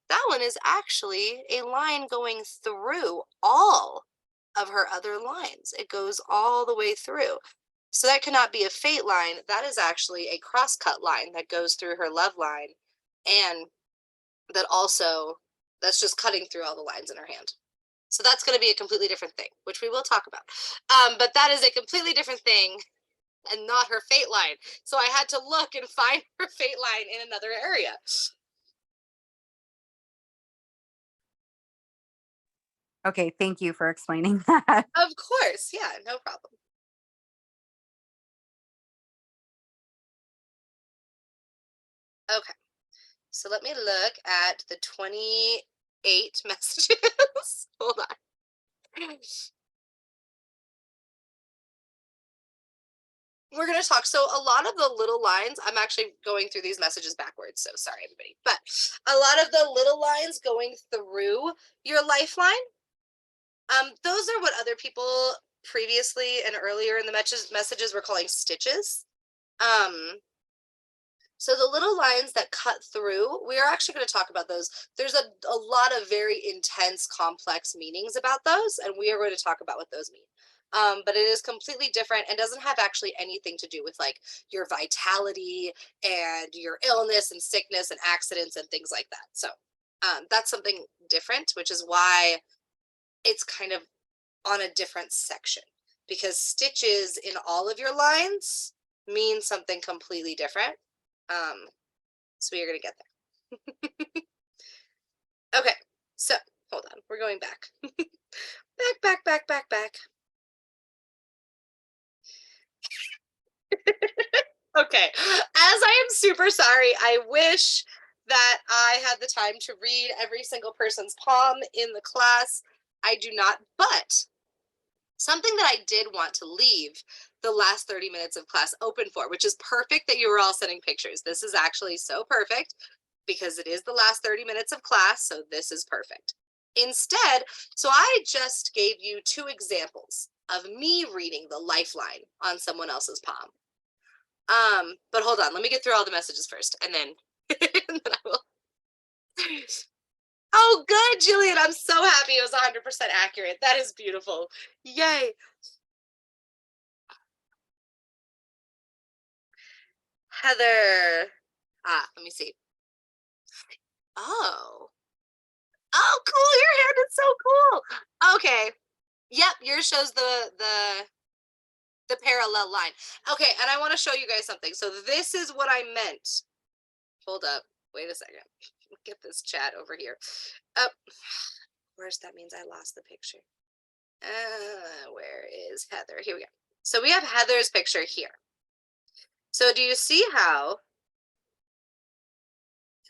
that one is actually a line going through all of her other lines. It goes all the way through. So that cannot be a fate line. That is actually a cross-cut line that goes through her love line. And that also, that's just cutting through all the lines in her hand. So that's going to be a completely different thing, which we will talk about. But that is a completely different thing and not her fate line. So I had to look and find her fate line in another area. Okay. Thank you for explaining that. Of course. Yeah, no problem. Okay. So let me look at the 28 messages. Hold on. We're going to talk. So a lot of the little lines, I'm actually going through these messages backwards. So sorry, everybody. But a lot of the little lines going through your lifeline, those are what other people previously and earlier in the messages were calling stitches. So the little lines that cut through, we are actually going to talk about those. There's a lot of very intense, complex meanings about those, and we are going to talk about what those mean. But it is completely different and doesn't have actually anything to do with like your vitality and your illness and sickness and accidents and things like that. So that's something different, which is why it's kind of on a different section, because stitches in all of your lines mean something completely different. So you're gonna get there. Okay, so hold on, we're going back. back. Okay, as I am super sorry, I wish that I had the time to read every single person's palm in the class. I do not, but something that I did want to leave the last 30 minutes of class open for, which is perfect that you were all sending pictures. This is actually so perfect because it is the last 30 minutes of class, so this is perfect. Instead, so I just gave you 2 examples of me reading the lifeline on someone else's palm. But hold on, let me get through all the messages first, and then, and then I will. Oh, good, Jillian. I'm so happy it was 100% accurate. That is beautiful. Yay. Heather. Let me see. Oh. Oh, cool. Your hand is so cool. Okay. Yep, yours shows the parallel line. Okay, and I want to show you guys something. So this is what I meant. Hold up. Wait a second. Get this chat over here. Oh, of course, that means I lost the picture. Where is Heather? Here we go. So we have Heather's picture here. So do you see how,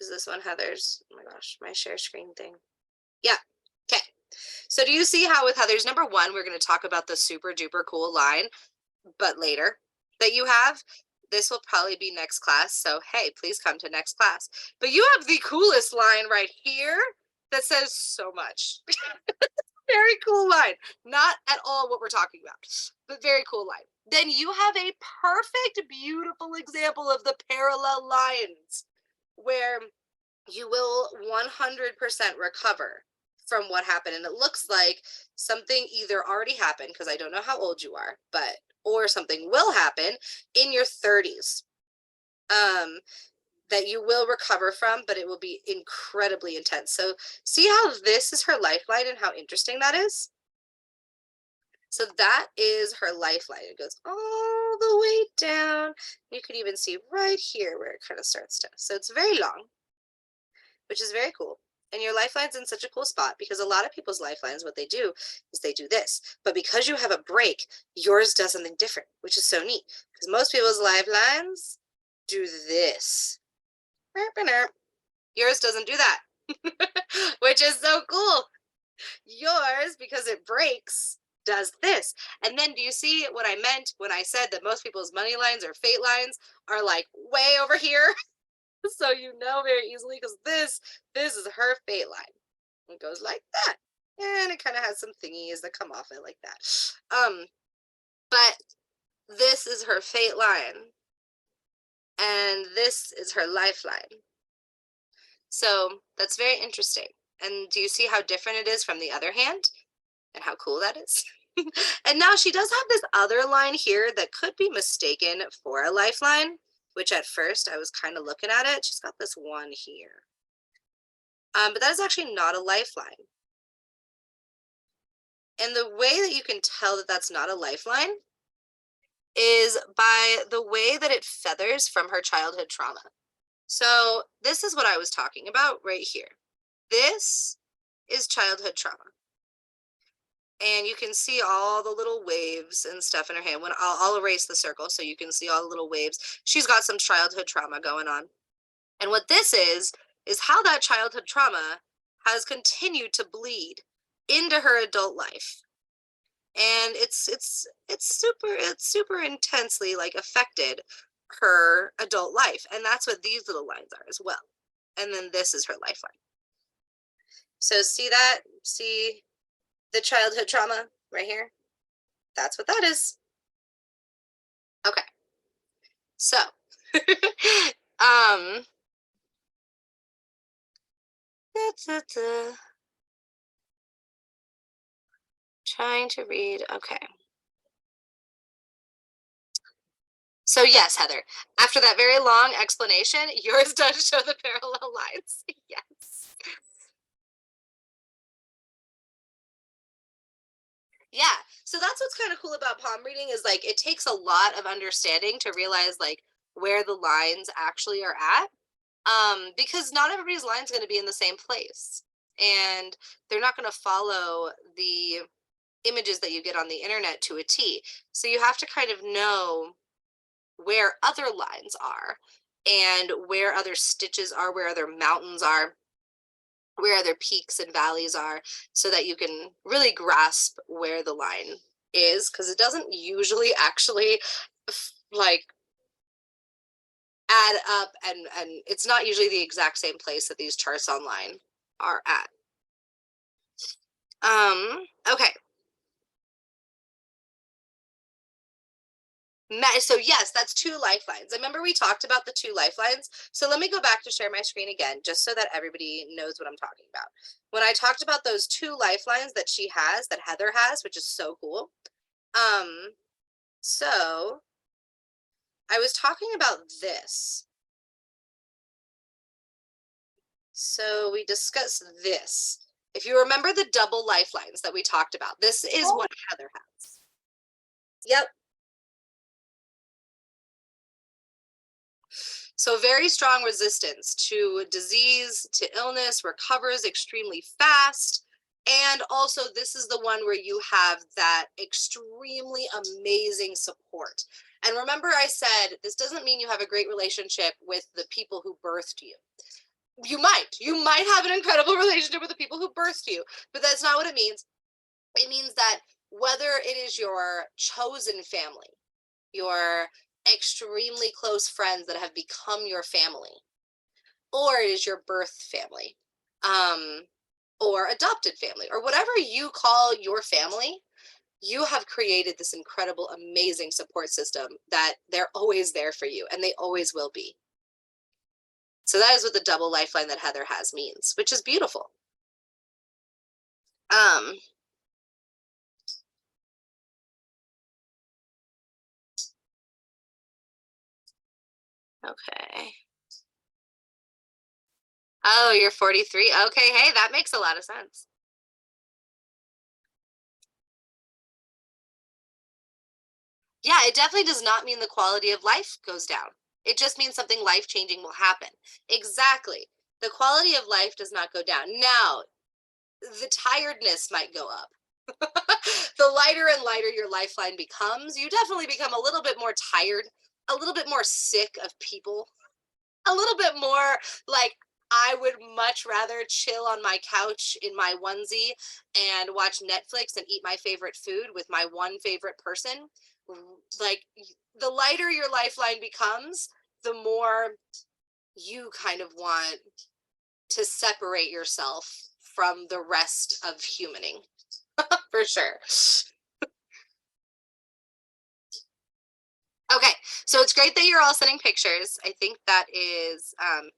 is this one Heather's? Oh my gosh, my share screen thing. Yeah, okay. So do you see how with Heather's number 1, we're going to talk about the super duper cool line, but later that you have. This will probably be next class. So, hey, please come to next class. But you have the coolest line right here that says so much. Very cool line. Not at all what we're talking about, but very cool line. Then you have a perfect, beautiful example of the parallel lines where you will 100% recover from what happened. And it looks like something either already happened, because I don't know how old you are, but, or something will happen in your 30s. That you will recover from, but it will be incredibly intense. So see how this is her lifeline and how interesting that is? So that is her lifeline. It goes all the way down. You could even see right here where it kind of starts to. So it's very long, which is very cool. And your lifeline's in such a cool spot because a lot of people's lifelines, what they do is they do this. But because you have a break, yours does something different, which is so neat. Because most people's lifelines do this. Yours doesn't do that, which is so cool. Yours, because it breaks, does this. And then do you see what I meant when I said that most people's money lines or fate lines are like way over here? So you know very easily, because this is her fate line. It goes like that. And it kind of has some thingies that come off it like that. But this is her fate line. And this is her lifeline. So that's very interesting. And do you see how different it is from the other hand and how cool that is? And now she does have this other line here that could be mistaken for a lifeline, which at first I was kind of looking at it. She's got this one here. But that is actually not a lifeline. And the way that you can tell that that's not a lifeline is by the way that it feathers from her childhood trauma. So this is what I was talking about right here. This is childhood trauma. And you can see all the little waves and stuff in her hand. When I'll erase the circle so you can see all the little waves. She's got some childhood trauma going on. And what this is how that childhood trauma has continued to bleed into her adult life. And it's super intensely like affected her adult life. And that's what these little lines are as well. And then this is her lifeline. So see that? See the childhood trauma right here? That's what that is. Okay. So, trying to read. Okay. So yes, Heather, after that very long explanation, yours does show the parallel lines. Yes. Yeah. So that's what's kind of cool about palm reading is like it takes a lot of understanding to realize like where the lines actually are at. Because not everybody's line is going to be in the same place. And they're not going to follow the images that you get on the internet to a T. So you have to kind of know where other lines are and where other stitches are, where other mountains are, where other peaks and valleys are, so that you can really grasp where the line is, because it doesn't usually actually like add up, and it's not usually the exact same place that these charts online are at. Okay. So yes, that's 2 lifelines. I remember we talked about the 2 lifelines. So let me go back to share my screen again, just so that everybody knows what I'm talking about. When I talked about those 2 lifelines that she has, that Heather has, which is so cool. So I was talking about this. So we discussed this. If you remember the double lifelines that we talked about, this is what Heather has. Yep. So very strong resistance to disease, to illness, recovers extremely fast. And also this is the one where you have that extremely amazing support. And remember I said, this doesn't mean you have a great relationship with the people who birthed you. You might have an incredible relationship with the people who birthed you, but that's not what it means. It means that whether it is your chosen family, your extremely close friends that have become your family, or it is your birth family, or adopted family, or whatever you call your family, you have created this incredible, amazing support system that they're always there for you, and they always will be. So that is what the double lifeline that Heather has means, which is beautiful. Okay. Oh, you're 43. Okay, hey, that makes a lot of sense. Yeah, it definitely does not mean the quality of life goes down. It just means something life-changing will happen. Exactly. The quality of life does not go down. Now, the tiredness might go up. The lighter and lighter your lifeline becomes, you definitely become a little bit more tired, a little bit more sick of people, a little bit more like, I would much rather chill on my couch in my onesie and watch Netflix and eat my favorite food with my one favorite person. Like, the lighter your lifeline becomes, the more you kind of want to separate yourself from the rest of humaning. For sure. Okay, so it's great that you're all sending pictures. I think that is, and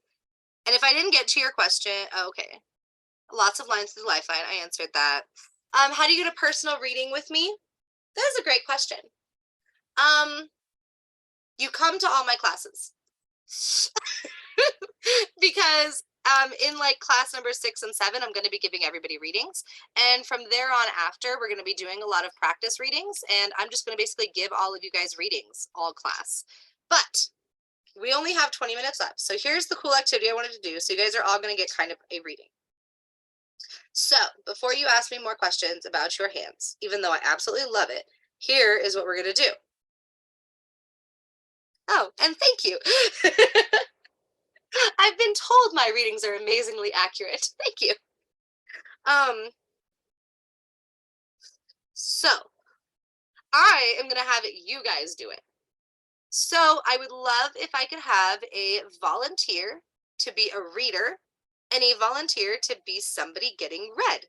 if I didn't get to your question, okay, lots of lines through the lifeline. I answered that. How do you get a personal reading with me? That is a great question. You come to all my classes. Because in like class number 6 and 7, I'm going to be giving everybody readings, and from there on after, we're going to be doing a lot of practice readings, and I'm just going to basically give all of you guys readings all class. But we only have 20 minutes left, so here's the cool activity I wanted to do. So you guys are all going to get kind of a reading. So before you ask me more questions about your hands, even though I absolutely love it, here is what we're going to do. Oh, and thank you. I've been told my readings are amazingly accurate. Thank you. So I am gonna have you guys do it. So I would love if I could have a volunteer to be a reader and a volunteer to be somebody getting read.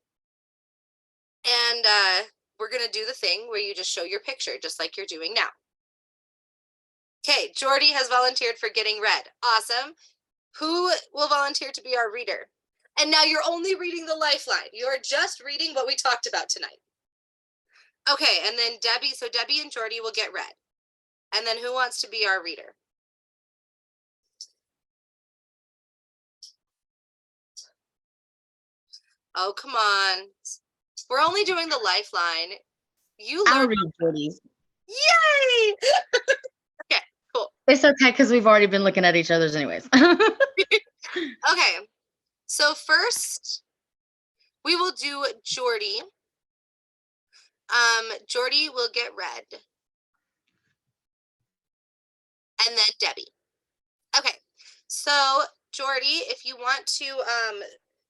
And we're gonna do the thing where you just show your picture, just like you're doing now. Okay, Jordy has volunteered for getting read. Awesome. Who will volunteer to be our reader? And now you're only reading the lifeline. You're just reading what we talked about tonight. Okay, and then Debbie, so Debbie and Jordy will get read. And then who wants to be our reader? Oh, come on. We're only doing the lifeline. You I'll learn. read Jordy's. Yay! Okay, cool. It's okay because we've already been looking at each other's anyways. Okay, so first we will do Jordy. Jordy will get read. And then Debbie. Okay, so Jordy, if you want to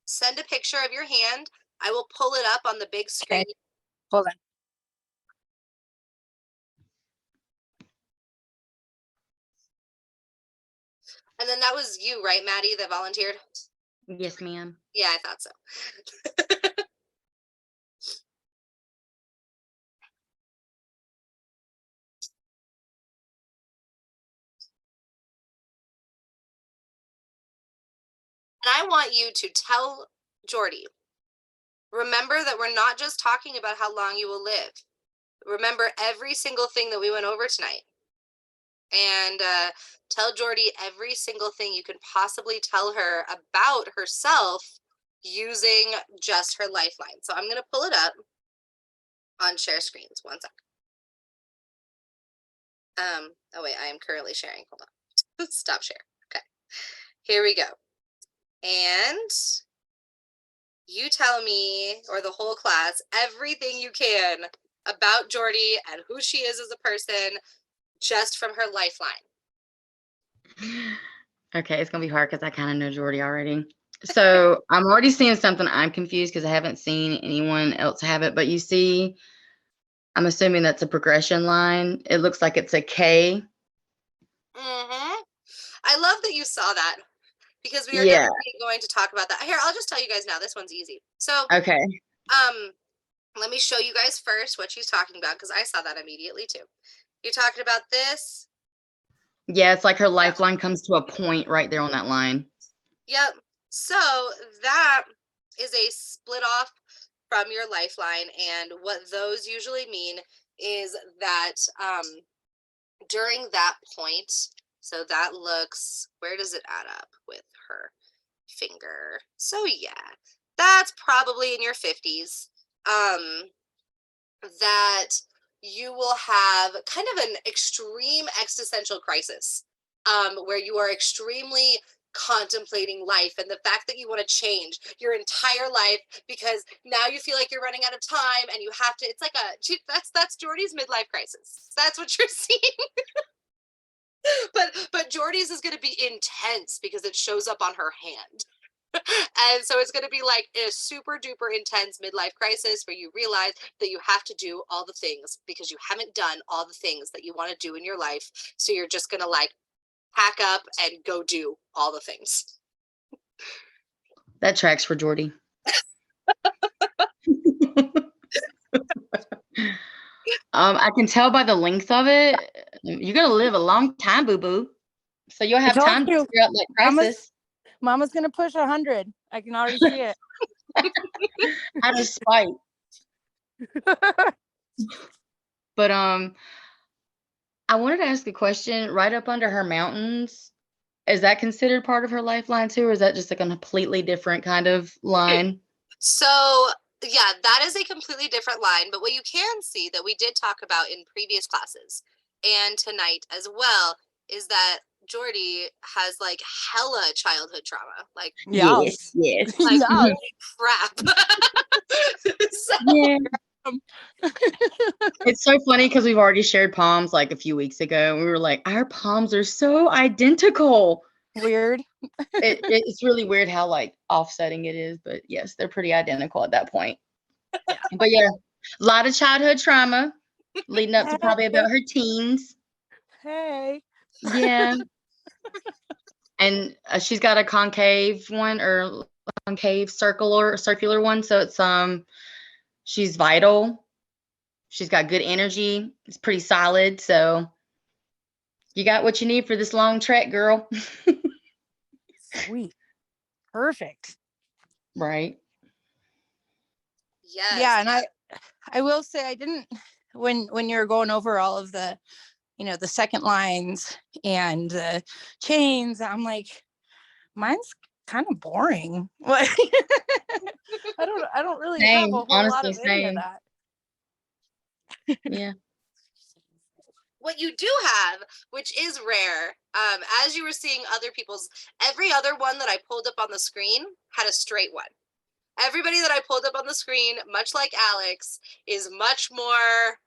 send a picture of your hand, I will pull it up on the big screen. Okay. Hold on. And then that was you, right, Maddie, that volunteered? Yes, ma'am. Yeah, I thought so. And I want you to tell Jordy, remember that we're not just talking about how long you will live. Remember every single thing that we went over tonight. And tell Jordy every single thing you can possibly tell her about herself using just her lifeline. So I'm going to pull it up on share screens. One sec. Oh wait, I am currently sharing. Hold on. Stop share. Okay. Here we go. And you tell me, or the whole class, everything you can about Jordy and who she is as a person, just from her lifeline. Okay, it's gonna be hard because I kind of know Jordy already. So I'm already seeing something. I'm confused because I haven't seen anyone else have it. But you see, I'm assuming that's a progression line. It looks like it's a K. I love that you saw that, because we are Yeah. definitely going to talk about that. Here, I'll just tell you guys now. This one's easy. So, Okay. let me show you guys first what she's talking about, because I saw that immediately too. You're talking about this. Yeah, it's like her lifeline comes to a point right there on that line. Yep. So that is a split off from your lifeline. And what those usually mean is that during that point, so that looks, where does it add up with her finger? So yeah, that's probably in your 50s. That you will have kind of an extreme existential crisis, where you are extremely contemplating life and the fact that you want to change your entire life because now you feel like you're running out of time and you have to, it's like that's Jordy's midlife crisis. That's what you're seeing. But Jordy's is going to be intense because it shows up on her hand. And so it's going to be like a super duper intense midlife crisis where you realize that you have to do all the things because you haven't done all the things that you want to do in your life. So you're just going to like pack up and go do all the things. That tracks for Jordy. I can tell by the length of it, you're gonna live a long time, boo boo. So you'll have told time to you. figure out that crisis. Mama's gonna push 100. I can already see it. Out of spite. But I wanted to ask a question. Right up under her mountains, is that considered part of her lifeline too, or is that just like a completely different kind of line? So yeah, that is a completely different line. But what you can see that we did talk about in previous classes and tonight as well is that Jordy has like hella childhood trauma. Like, Yes. Yeah. holy crap. So, Yeah. It's so funny because we've already shared palms like a few weeks ago. We were like, our palms are so identical. Weird. It's really weird how like offsetting it is, but yes, they're pretty identical at that point. Yeah. But yeah, a lot of childhood trauma leading up to probably about her teens. Hey. Yeah. And she's got a concave one or concave circular one. So it's she's vital. She's got good energy. It's pretty solid. So you got what you need for this long trek, girl. Sweet. Perfect. Right. yes. Yeah, and I will say I didn't when you're going over all of the the second lines and the chains, I'm like, mine's kind of boring. Like I don't really have Same. a whole lot Honestly, of any of same. that. Yeah. What you do have, which is rare, as you were seeing other people's, every other one that I pulled up on the screen had a straight one. Everybody that I pulled up on the screen, much like Alex, is much more,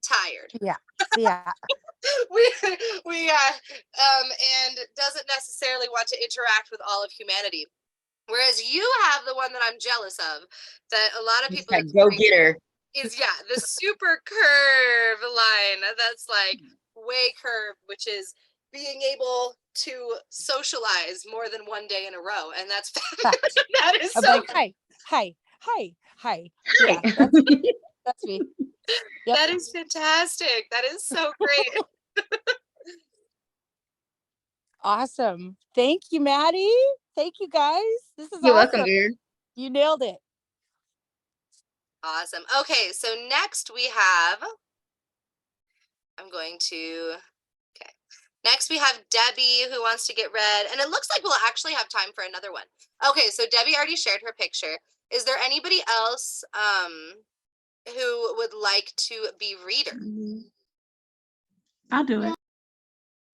tired. Yeah. Yeah. And doesn't necessarily want to interact with all of humanity. Whereas you have the one that I'm jealous of, that a lot of Just people like go get her. is the super curve line that's like way curved, which is being able to socialize more than one day in a row, and that's that is I'm so like, hi. Hi. Yeah, that's me. Yep. that is fantastic. That is so great. Awesome. Thank you, Maddie. Thank you, guys. This is You're awesome. welcome, dear. You nailed it. Awesome. Okay, so next we have, okay. Next we have Debbie who wants to get read, and it looks like we'll actually have time for another one. Okay, so Debbie already shared her picture. Is there anybody else who would like to be reader? I'll do it.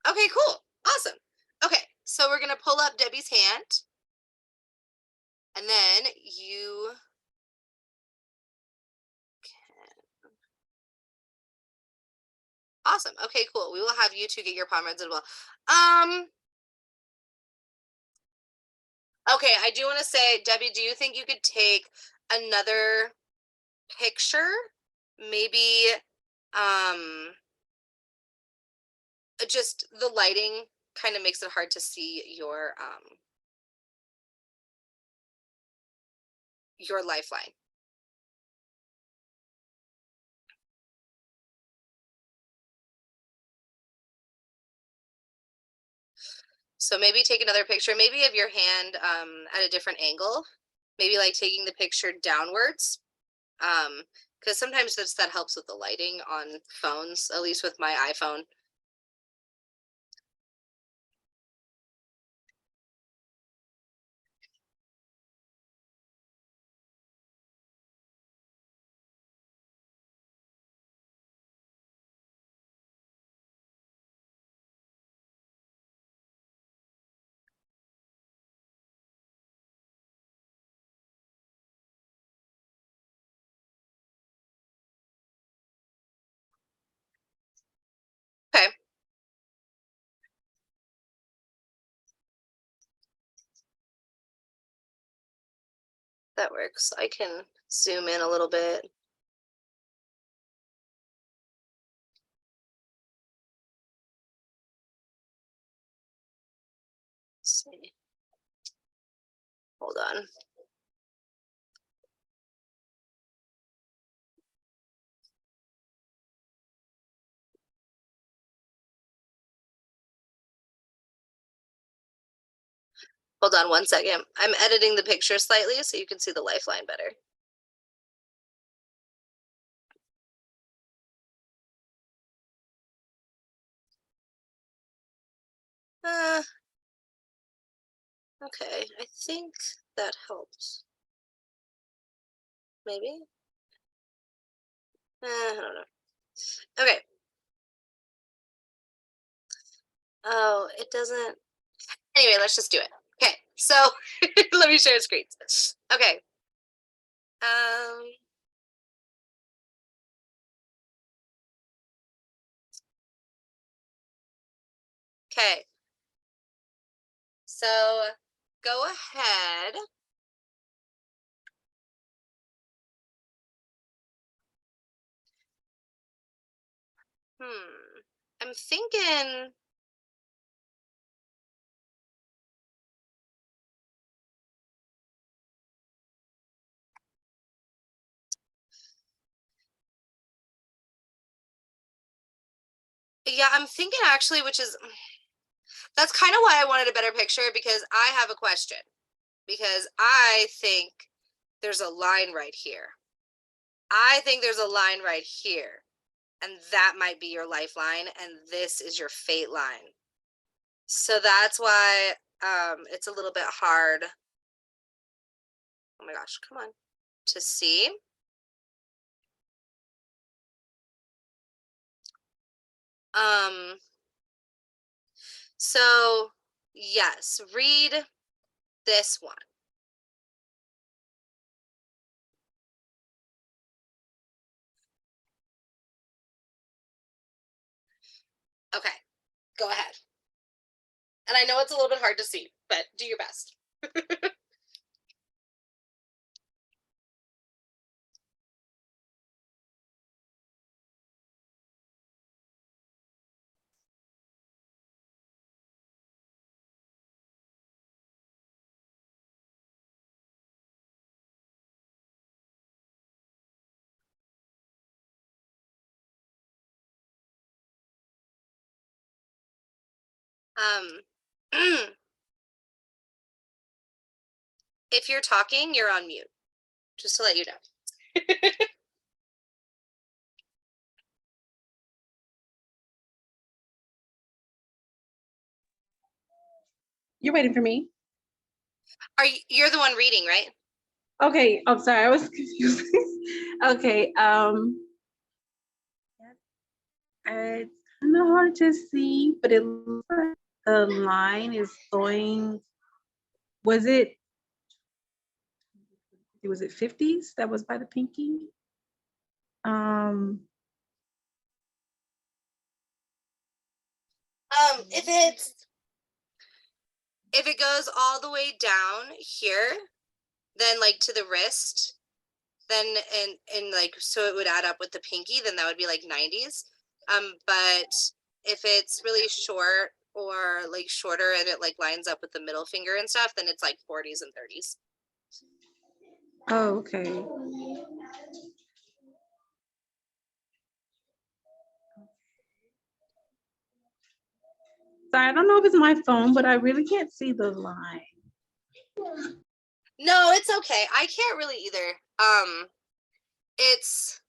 Okay, cool. Awesome. Okay, so we're gonna pull up Debbie's hand, and then you can. Awesome. Okay, cool. We will have you two get your palm reads as well. Okay, I do want to say, Debbie, do you think you could take another picture? Maybe just the lighting kind of makes it hard to see your lifeline. So maybe take another picture, maybe of your hand at a different angle, maybe like taking the picture downwards. Because sometimes that helps with the lighting on phones, at least with my iPhone. Okay. That works. I can zoom in a little bit. Let's see. Hold on. Hold on 1 second. I'm editing the picture slightly so you can see the lifeline better. Okay, I think that helps. Maybe? I don't know. Okay. Oh, it doesn't. Anyway, let's just do it. Okay, so let me share screens. Okay. Okay. So go ahead. I'm thinking. Yeah, I'm thinking actually, that's kind of why I wanted a better picture, because I have a question. Because I think there's a line right here. I think there's a line right here. And that might be your lifeline, and this is your fate line. So that's why it's a little bit hard. Oh my gosh, come on. To see. So yes, read this one. Okay, go ahead. And I know it's a little bit hard to see, but do your best. If you're talking, you're on mute, just to let you know. You're waiting for me? You're the one reading, right? Okay, I'm sorry, I was confused. Okay, it's kind of hard to see, but it looks like the line is going, was it 50s that was by the pinky? If it goes all the way down here, then like to the wrist, then and like so it would add up with the pinky, then that would be like 90s. But if it's really short or like shorter and it like lines up with the middle finger and stuff, then it's like 40s and 30s. Oh, okay. Sorry, I don't know if it's my phone, but I really can't see the line. No, it's okay. I can't really either. It's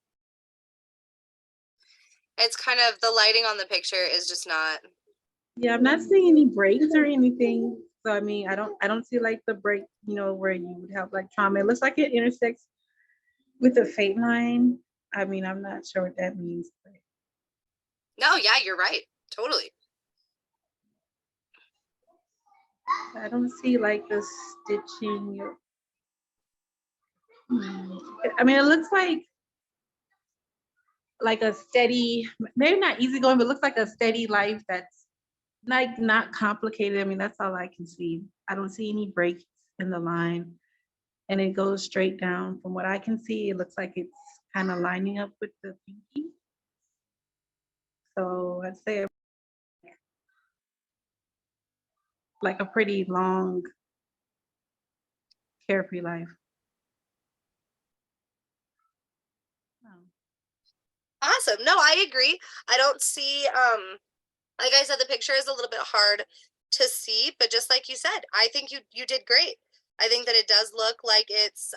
kind of, the lighting on the picture is just not. Yeah, I'm not seeing any breaks or anything. So I mean, I don't see like the break, where you would have like trauma. It looks like it intersects with the fate line. I mean, I'm not sure what that means. But No, yeah, you're right. Totally. I don't see like the stitching. I mean, it looks like a steady, maybe not easygoing, but looks like a steady life that's like not complicated. I mean, that's all I can see. I don't see any breaks in the line, and it goes straight down. From what I can see, it looks like it's kind of lining up with the pinky. So I'd say like a pretty long, carefree life. Awesome. No, I agree. I don't see, like I said, the picture is a little bit hard to see, but just like you said, I think you did great. I think that it does look like it's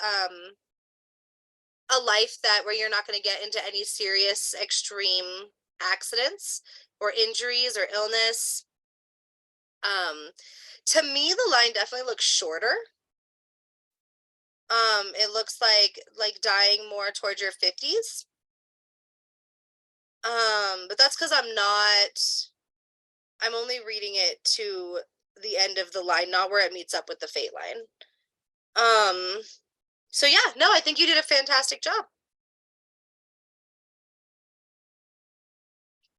a life that where you're not going to get into any serious extreme accidents or injuries or illness. To me, the line definitely looks shorter. It looks like dying more towards your 50s. But that's because I'm only reading it to the end of the line, not where it meets up with the fate line. So yeah, no, I think you did a fantastic job.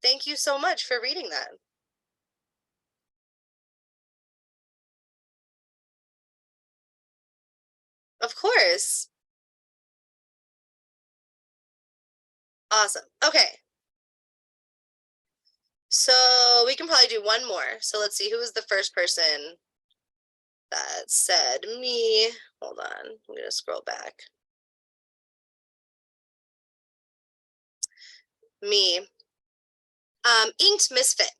Thank you so much for reading that. Of course. Awesome. Okay. So we can probably do one more. So let's see, who was the first person that said me? Hold on, I'm gonna scroll back. Me. Inked Misfit,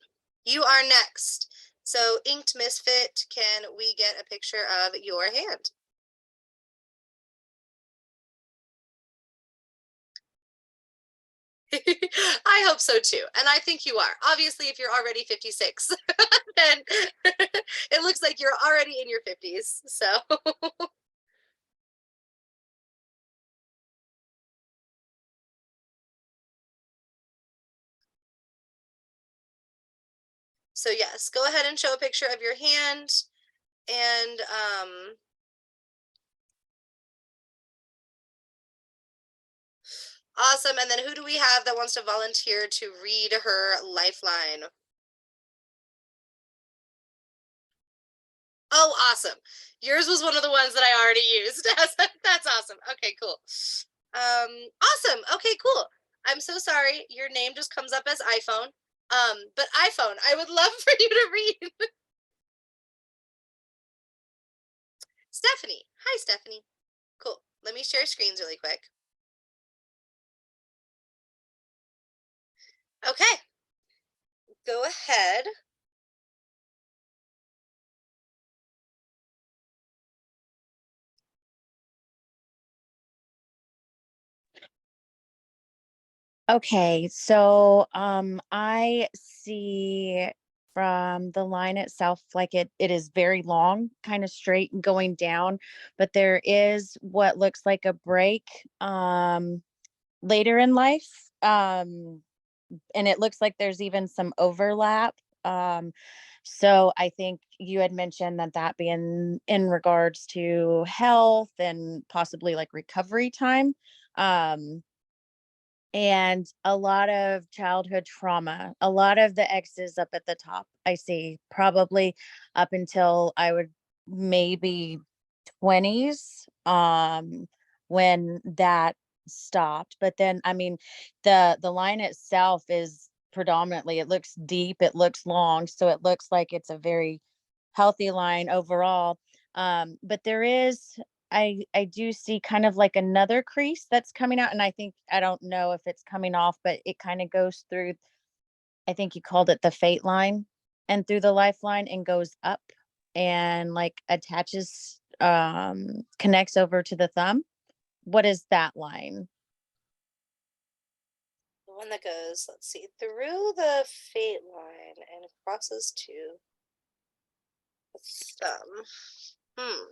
you are next. So Inked Misfit, can we get a picture of your hand? I hope so too. And I think you are. Obviously, if you're already 56, then it looks like you're already in your 50s. So so yes, go ahead and show a picture of your hand. And awesome. And then who do we have that wants to volunteer to read her lifeline? Oh, awesome. Yours was one of the ones that I already used. That's awesome. Okay, cool. Awesome. Okay, cool. I'm so sorry. Your name just comes up as iPhone. But iPhone, I would love for you to read. Stephanie. Hi, Stephanie. Cool. Let me share screens really quick. Okay. Go ahead. Okay, so I see from the line itself like it is very long, kind of straight and going down, but there is what looks like a break later in life. And it looks like there's even some overlap. So I think you had mentioned that being in regards to health and possibly like recovery time. And a lot of childhood trauma, a lot of the X's up at the top. I see probably up until I would maybe 20s, when that stopped. But then, I mean, the line itself is predominantly, it looks deep, it looks long, so it looks like it's a very healthy line overall. But there is, I do see kind of like another crease that's coming out, and I think, I don't know if it's coming off, but it kind of goes through, I think you called it the fate line. and through the lifeline and goes up and like attaches, connects over to the thumb. What is that line? The one that goes, let's see, through the fate line and crosses to the thumb.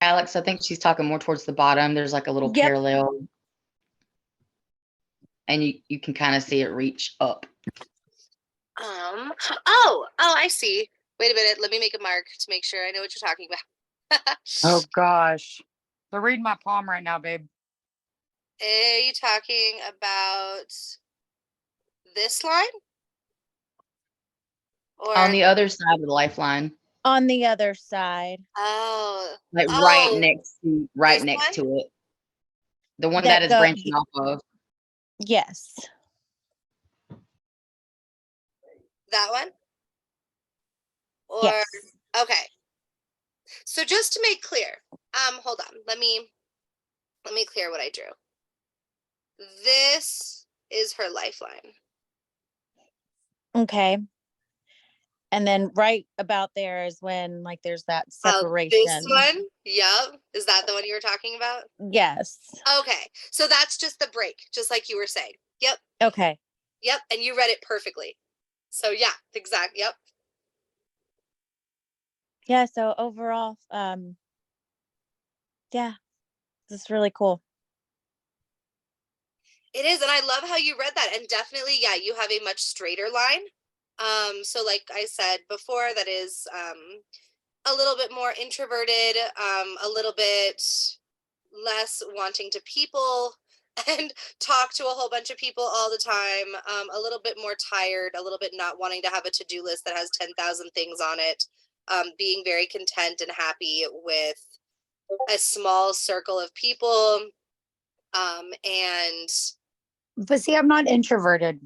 Alex, I think she's talking more towards the bottom. There's like a little Yep. parallel. And you can kind of see it reach up. Oh, I see. Wait a minute. Let me make a mark to make sure I know what you're talking about. Oh gosh. They're reading my palm right now, babe. Are you talking about this line? Or On the other side of the lifeline, On the other side. oh, like Oh, right next this to it. The one That that is go- branching off of. Yes. that one? Or Yes. okay. So just to make clear, hold on. Let me clear what I drew. This is her lifeline. Okay. And then right about there is when like there's that separation. This one? Yep. Is that the one you were talking about? Yes. Okay. So that's just the break, just like you were saying. Yep. Okay. Yep. And you read it perfectly. So yeah, exact. Yep. Yeah, so overall, yeah, this is really cool. It is, and I love how you read that. And definitely, yeah, you have a much straighter line. So like I said before, that is a little bit more introverted, a little bit less wanting to people and talk to a whole bunch of people all the time, a little bit more tired, a little bit not wanting to have a to-do list that has 10,000 things on it, being very content and happy with a small circle of people, and But see, I'm not introverted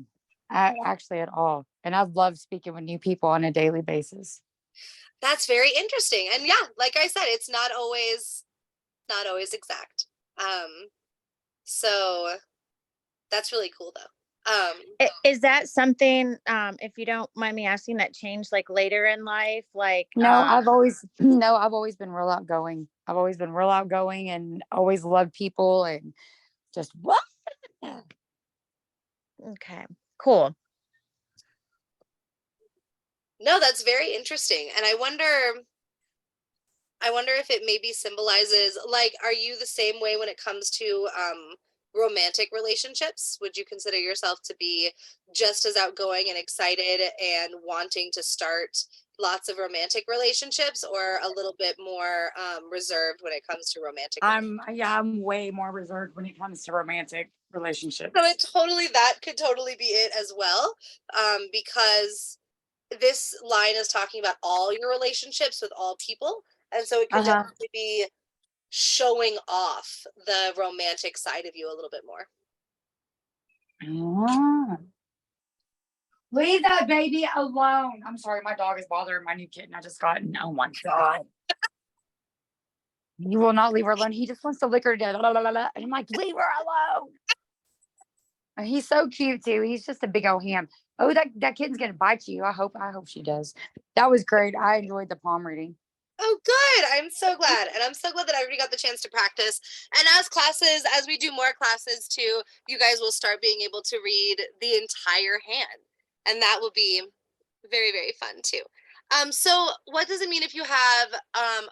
actually at all. And I love speaking with new people on a daily basis. that's very interesting. And yeah, like I said, it's not always exact. So that's really cool though. Is that something, if you don't mind me asking, that changed like later in life? Like, No, I've always been real outgoing. I've always been real outgoing and always loved people and just what? okay, cool. No, that's very interesting. And I wonder if it maybe symbolizes, like, are you the same way when it comes to romantic relationships? Would you consider yourself to be just as outgoing and excited and wanting to start lots of romantic relationships, or a little bit more reserved when it comes to romantic? I'm way more reserved when it comes to romantic relationships. So that could totally be it as well, because this line is talking about all your relationships with all people. And so it could definitely be showing off the romantic side of you a little bit more. Ah. Leave that baby alone. I'm sorry, my dog is bothering my new kitten I just got. Oh my God. You will not leave her alone. He just wants to lick her dead. And I'm like, leave her alone. And he's so cute too. He's just a big old ham. Oh, that kitten's gonna bite you. I hope she does. That was great. I enjoyed the palm reading. Oh, good. I'm so glad. And I'm so glad that I already got the chance to practice. And as we do more classes too, you guys will start being able to read the entire hand. And that will be very, very fun too. So what does it mean if you have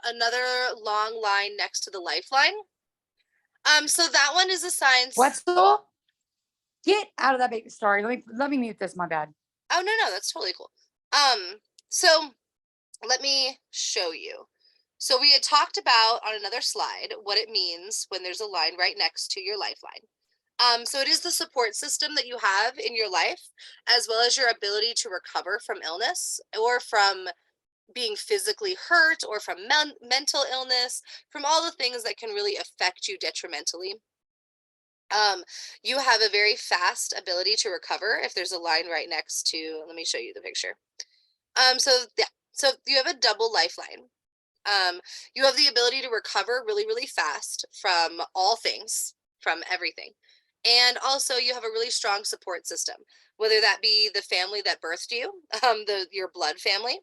another long line next to the lifeline? So that one is a sign. What's the get out of that baby? Sorry, let me mute this. My bad. Oh no, that's totally cool. So let me show you. So we had talked about on another slide what it means when there's a line right next to your lifeline. So it is the support system that you have in your life, as well as your ability to recover from illness or from being physically hurt or from mental illness, from all the things that can really affect you detrimentally. You have a very fast ability to recover if there's a line right next to, let me show you the picture. So you have a double lifeline. You have the ability to recover really, really fast from all things, from everything. And also you have a really strong support system, whether that be the family that birthed you, your blood family,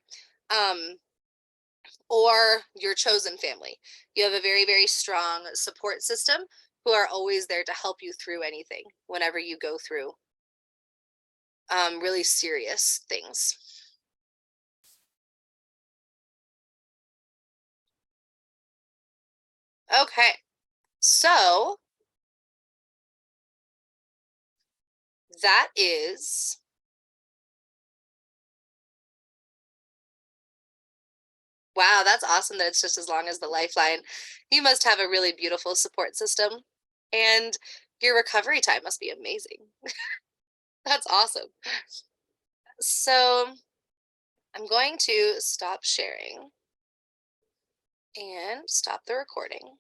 or your chosen family. You have a very, very strong support system who are always there to help you through anything whenever you go through really serious things. Okay, so that is wow, that's awesome that it's just as long as the lifeline. You must have a really beautiful support system, and your recovery time must be amazing. That's awesome. So I'm going to stop sharing and stop the recording.